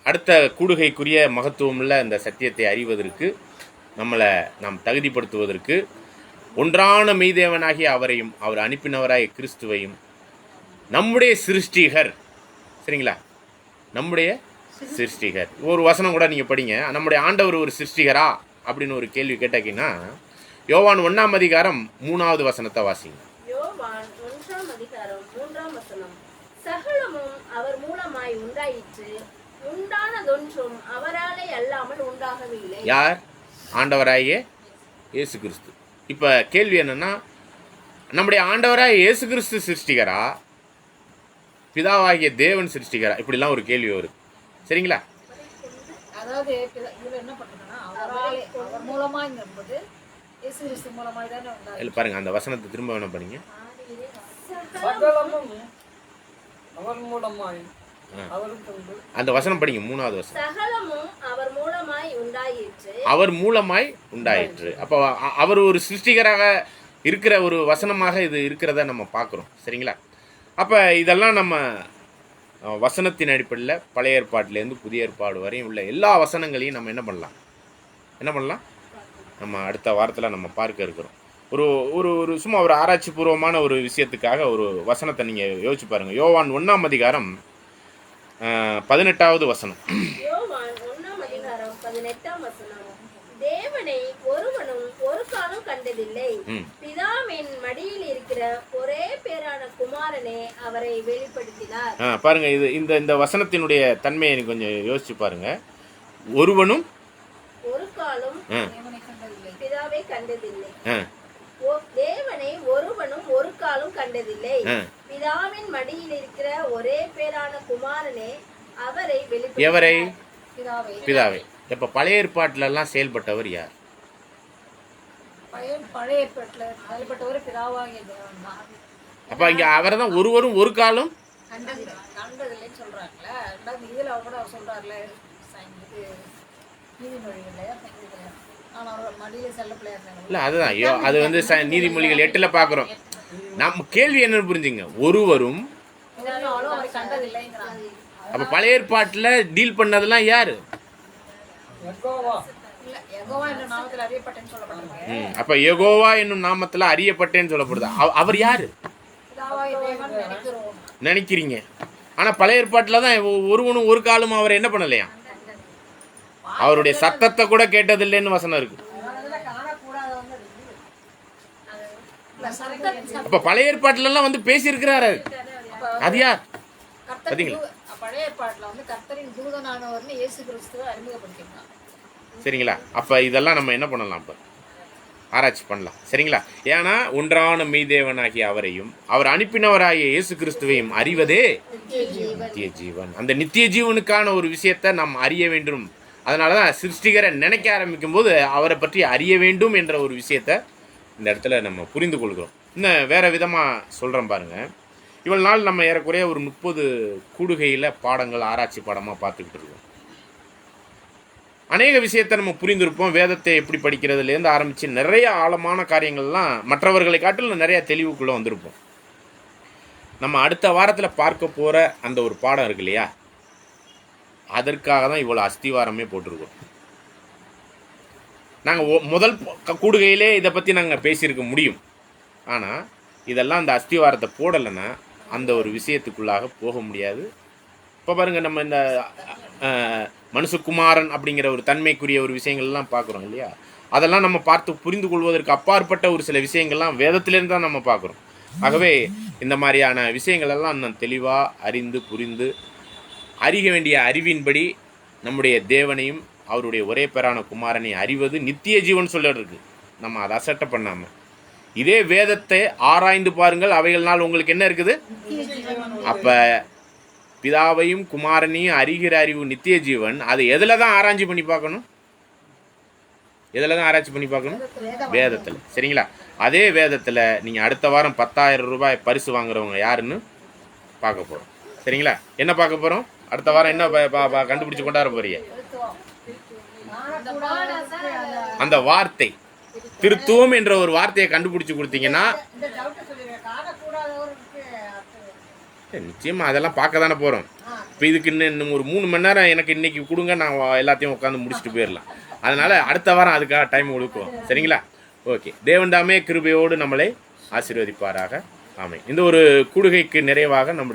அடுத்த கூடுகைக்குரிய மகத்துவமுள்ள இந்த சத்தியத்தை அறிவதற்கு நாம் தகுதிப்படுத்துவதற்கு ஒன்றான மெய்தேவனாகிய அவரையும் அவர் அனுப்பினவராகிய கிறிஸ்துவையும் நம்முடைய சிருஷ்டிகர். சரிங்களா? நம்முடைய சிருஷ்டிகர். ஒரு வசனம் கூட நீங்கள் படிங்க. நம்முடைய ஆண்டவர் ஒரு சிருஷ்டிகரா அப்படின்னு ஒரு கேள்வி கேட்டாக்கின்னா யோவான் 1ஆம் அதிகாரம் 3வது வசனத்தை வாசிங்க. யோவான் 1ஆம் அதிகாரம் 3ஆம் வசனம். சகலமும் அவர் மூலமாய் உண்டாயிற்று, உண்டானதொன்றும் அவராலே அல்லாமல் உண்டாகவில்லை. யார்? ஆண்டவராகிய இயேசு கிறிஸ்து. இப்போ கேள்வி என்னன்னா, நம்முடைய ஆண்டவராகிய இயேசு கிறிஸ்து சிருஷ்டிகரா, பிதாவாகிய தேவன் சிருஷ்டிகரா? இப்படிலாம் ஒரு கேள்வி வருது. சரிங்களா? அதாவது இவர் என்ன பண்றாங்கன்னா அவர் மூலமாங்கிறது இயேசு கிறிஸ்து மூலமாய் தானே வந்தார். இல்லை பாருங்க, அந்த வசனத்தை திரும்ப என்ன பண்ணீங்க? சகலமும் அவர் மூலமாய் அவருக்கு உண்டு. அந்த வசனம் படிங்க, 3வது வசனம். சகலமும் அவர் மூலமாய் உண்டாயிற்று, அவர் மூலமாய் உண்டாயிற்று. அப்போ அவர் ஒரு சிருஷ்டிகராக இருக்கிற ஒரு வசனமாக இது இருக்கிறத நம்ம பார்க்குறோம். சரிங்களா? அப்போ இதெல்லாம் நம்ம வசனத்தின் அடிப்படையில் பழைய ஏற்பாட்டிலேருந்து புதிய ஏற்பாடு வரையும் உள்ள எல்லா வசனங்களையும் நம்ம என்ன பண்ணலாம் நம்ம அடுத்த வாரத்தில் நம்ம பார்க்க இருக்கிறோம். ஒரு ஒரு ஒரு சும்மா ஒரு ஆராய்ச்சி பூர்வமான ஒரு விஷயத்துக்காக ஒரு வசனத்தை நீங்கள் யோசிச்சு பாருங்கள். யோவான் 1ஆம் அதிகாரம் 18வது வசனம். யோவான் 1ஆம் அதிகாரம் 18ஆம் வசனம். தேவனை ஒருவனும் ஒரு காலம் கண்டதில்லை, பிதாவின் மடியில் இருக்கிற ஒரே பேரான குமாரனே அவரை வெளிப்படுத்தினார். பாருங்க, இது இந்த வசனத்தினுடைய தன்மையை கொஞ்சம் யோசிச்சு பாருங்க. ஒருவனும் ஒரு காலம் பிதாவை கண்டதில்லை. தேவனை ஒருவனும் ஒரு காலம் கண்டதில்லை, பிதாவின் மடியில் இருக்கிற ஒரே பேரான குமாரனே அவரை வெளிப்படுத்தினார். எவரை? பிதாவை. இப்ப பழைய ஏற்பாட்டுல எல்லாம் செயல்பட்டவர் யார்? பழைய ஏற்பாட்டுல செயல்பட்டவர் பிதாவாகிய தேவன் தான். அப்ப இங்க அவர் தான் ஒருவரும் ஒரு காலம் கண்டதில்லைன்னு சொல்றாங்கல்ல. ரெண்டாவது இதுல கூட அவர் சொல்றாருல, நீதிமொழிகள்ல ஆனா அவர் மடியில செல்ல பிள்ளையா இருந்தாங்க. இல்ல, அதுதான் அது வந்து நீதிமொழிகள் 8ல பாக்குறோம். நம்ம கேள்வி என்னன்னு புரிஞ்சுங்க, ஒருவரும். அவர் கண்டதில்லைங்கிறாங்க. அப்ப பழைய ஏற்பாட்டுல டீல் பண்ணதெல்லாம் யாரு? யெகோவா. இல்ல, யெகோவா என்ற நாமத்தில் அறியப்பட்டேன்னு சொல்லப்படுறாங்க. அப்ப யெகோவா என்னும் நாமத்துல அறியப்பட்டேன்னு சொல்லப்படுது. அவர் யாரு பிதாவாகிய தேவன் நினைக்கிறோம் நினைக்கிறீங்க? ஆனா பழைய ஏற்பாட்டுல தான் ஒருவனும் ஒரு காலம் அவர் என்ன பண்ணலையா, அவருடைய சத்தத்தை கூட கேட்டதில்லைன்னு வசனம் இருக்கு. அப்ப பழைய ஏற்பாட்டுல எல்லாம் வந்து பேசி இருக்கிறாரு. அது யார்? பழைய ஏற்பாட்டுல வந்து கர்த்தரின் தூதனானவர்னு இயேசு கிறிஸ்துவை அறிமுகப்படுத்திருக்காங்க. சரிங்களா? அப்ப இதெல்லாம் நம்ம என்ன பண்ணலாம், இப்ப ஆராய்ச்சி பண்ணலாம். சரிங்களா? ஏன்னா ஒன்றான மெய்தேவனாகிய அவரையும் அவர் அனுப்பினவராகிய இயேசு கிறிஸ்துவையும் அறிவதே நித்திய ஜீவன். அந்த நித்திய ஜீவனுக்கான ஒரு விஷயத்தை நாம் அறிய வேண்டும். அதனாலதான் சிருஷ்டிகரை நினைக்க ஆரம்பிக்கும் போது அவரை பற்றி அறிய வேண்டும் என்ற ஒரு விஷயத்த இந்த இடத்துல நம்ம புரிந்து கொள்கிறோம். இன்னும் வேற விதமா சொல்றோம் பாருங்க. இவ்வளவு நாள் நம்ம ஏறக்குறைய ஒரு 30 கூடுகையில பாடங்கள் ஆராய்ச்சி பாடமா பார்த்துக்கிட்டு இருக்கோம். அநேக விஷயத்தை நம்ம புரிந்திருப்போம். வேதத்தை எப்படி படிக்கிறதுலேருந்து ஆரம்பிச்சு நிறைய ஆழமான காரியங்கள்லாம் மற்றவர்களை காட்டிலும் நிறைய தெளிவுக்குள்ள வந்திருப்போம். நம்ம அடுத்த வாரத்தில் பார்க்க போற அந்த ஒரு பாடம் இருக்கு இல்லையா, அதற்காக தான் இவ்வளோ அஸ்திவாரமே போட்டிருக்கோம். நாங்கள் முதல் கூடுகையிலே இதை பற்றி நாங்கள் பேசியிருக்க முடியும். ஆனால் இதெல்லாம் அந்த அஸ்திவாரத்தை போடலைன்னா அந்த ஒரு விஷயத்துக்குள்ளாக போக முடியாது. இப்போ பாருங்கள், நம்ம இந்த மனுஷகுமாரன் அப்படிங்கிற ஒரு தன்மைக்குரிய ஒரு விஷயங்கள்லாம் பார்க்குறோம் இல்லையா, அதெல்லாம் நம்ம பார்த்து புரிந்து கொள்வதற்கு அப்பாற்பட்ட ஒரு சில விஷயங்கள்லாம் வேதத்திலேருந்து தான் நம்ம பார்க்குறோம். ஆகவே இந்த மாதிரியான விஷயங்கள் எல்லாம் நான் தெளிவாக அறிந்து புரிந்து அறிய வேண்டிய அறிவின்படி நம்முடைய தேவனையும் அவருடைய ஒரே பேரான குமாரனை அறிவது நித்திய ஜீவன் சொல்லிருக்கு. நம்ம அதை அசட்டை பண்ணாமல் இதே வேதத்தை ஆராய்ந்து பாருங்கள், அவைகள்னால் உங்களுக்கு என்ன இருக்குது? அப்போ பிதாவையும் குமாரனையும் அறிகிற அறிவு நித்திய ஜீவன். அது எதில் தான் ஆராய்ச்சி பண்ணி பார்க்கணும்? எதில் தான் ஆராய்ச்சி பண்ணி பார்க்கணும்? வேதத்தில். சரிங்களா? அதே வேதத்தில் நீங்கள் அடுத்த வாரம் 10,000 ரூபாய் பரிசு வாங்குறவங்க யாருன்னு பார்க்க போகிறோம். சரிங்களா? என்ன பார்க்க போகிறோம்? அடுத்த வாரம் என்ன கண்டுபிடிச்சு கொண்டாட போறீங்க? அந்த வார்த்தை திருத்துவம் என்ற ஒரு வார்த்தையை கண்டுபிடிச்சு கொடுத்தீங்கன்னா நிச்சயமா அதெல்லாம் பார்க்க தானே போகிறோம். இப்போ இதுக்கு இன்னும் ஒரு 3 மணி நேரம் எனக்கு இன்னைக்கு கொடுங்க, நான் எல்லாத்தையும் உட்காந்து முடிச்சுட்டு போயிடலாம். அதனால அடுத்த வாரம் அதுக்காக டைம் கொடுக்குவோம். சரிங்களா? ஓகே. தேவன் தாமே கிருபையோடு நம்மளை ஆசீர்வதிப்பாராக. ஆமென். இந்த ஒரு கூடுகைக்கு நிறைவாக நம்முடைய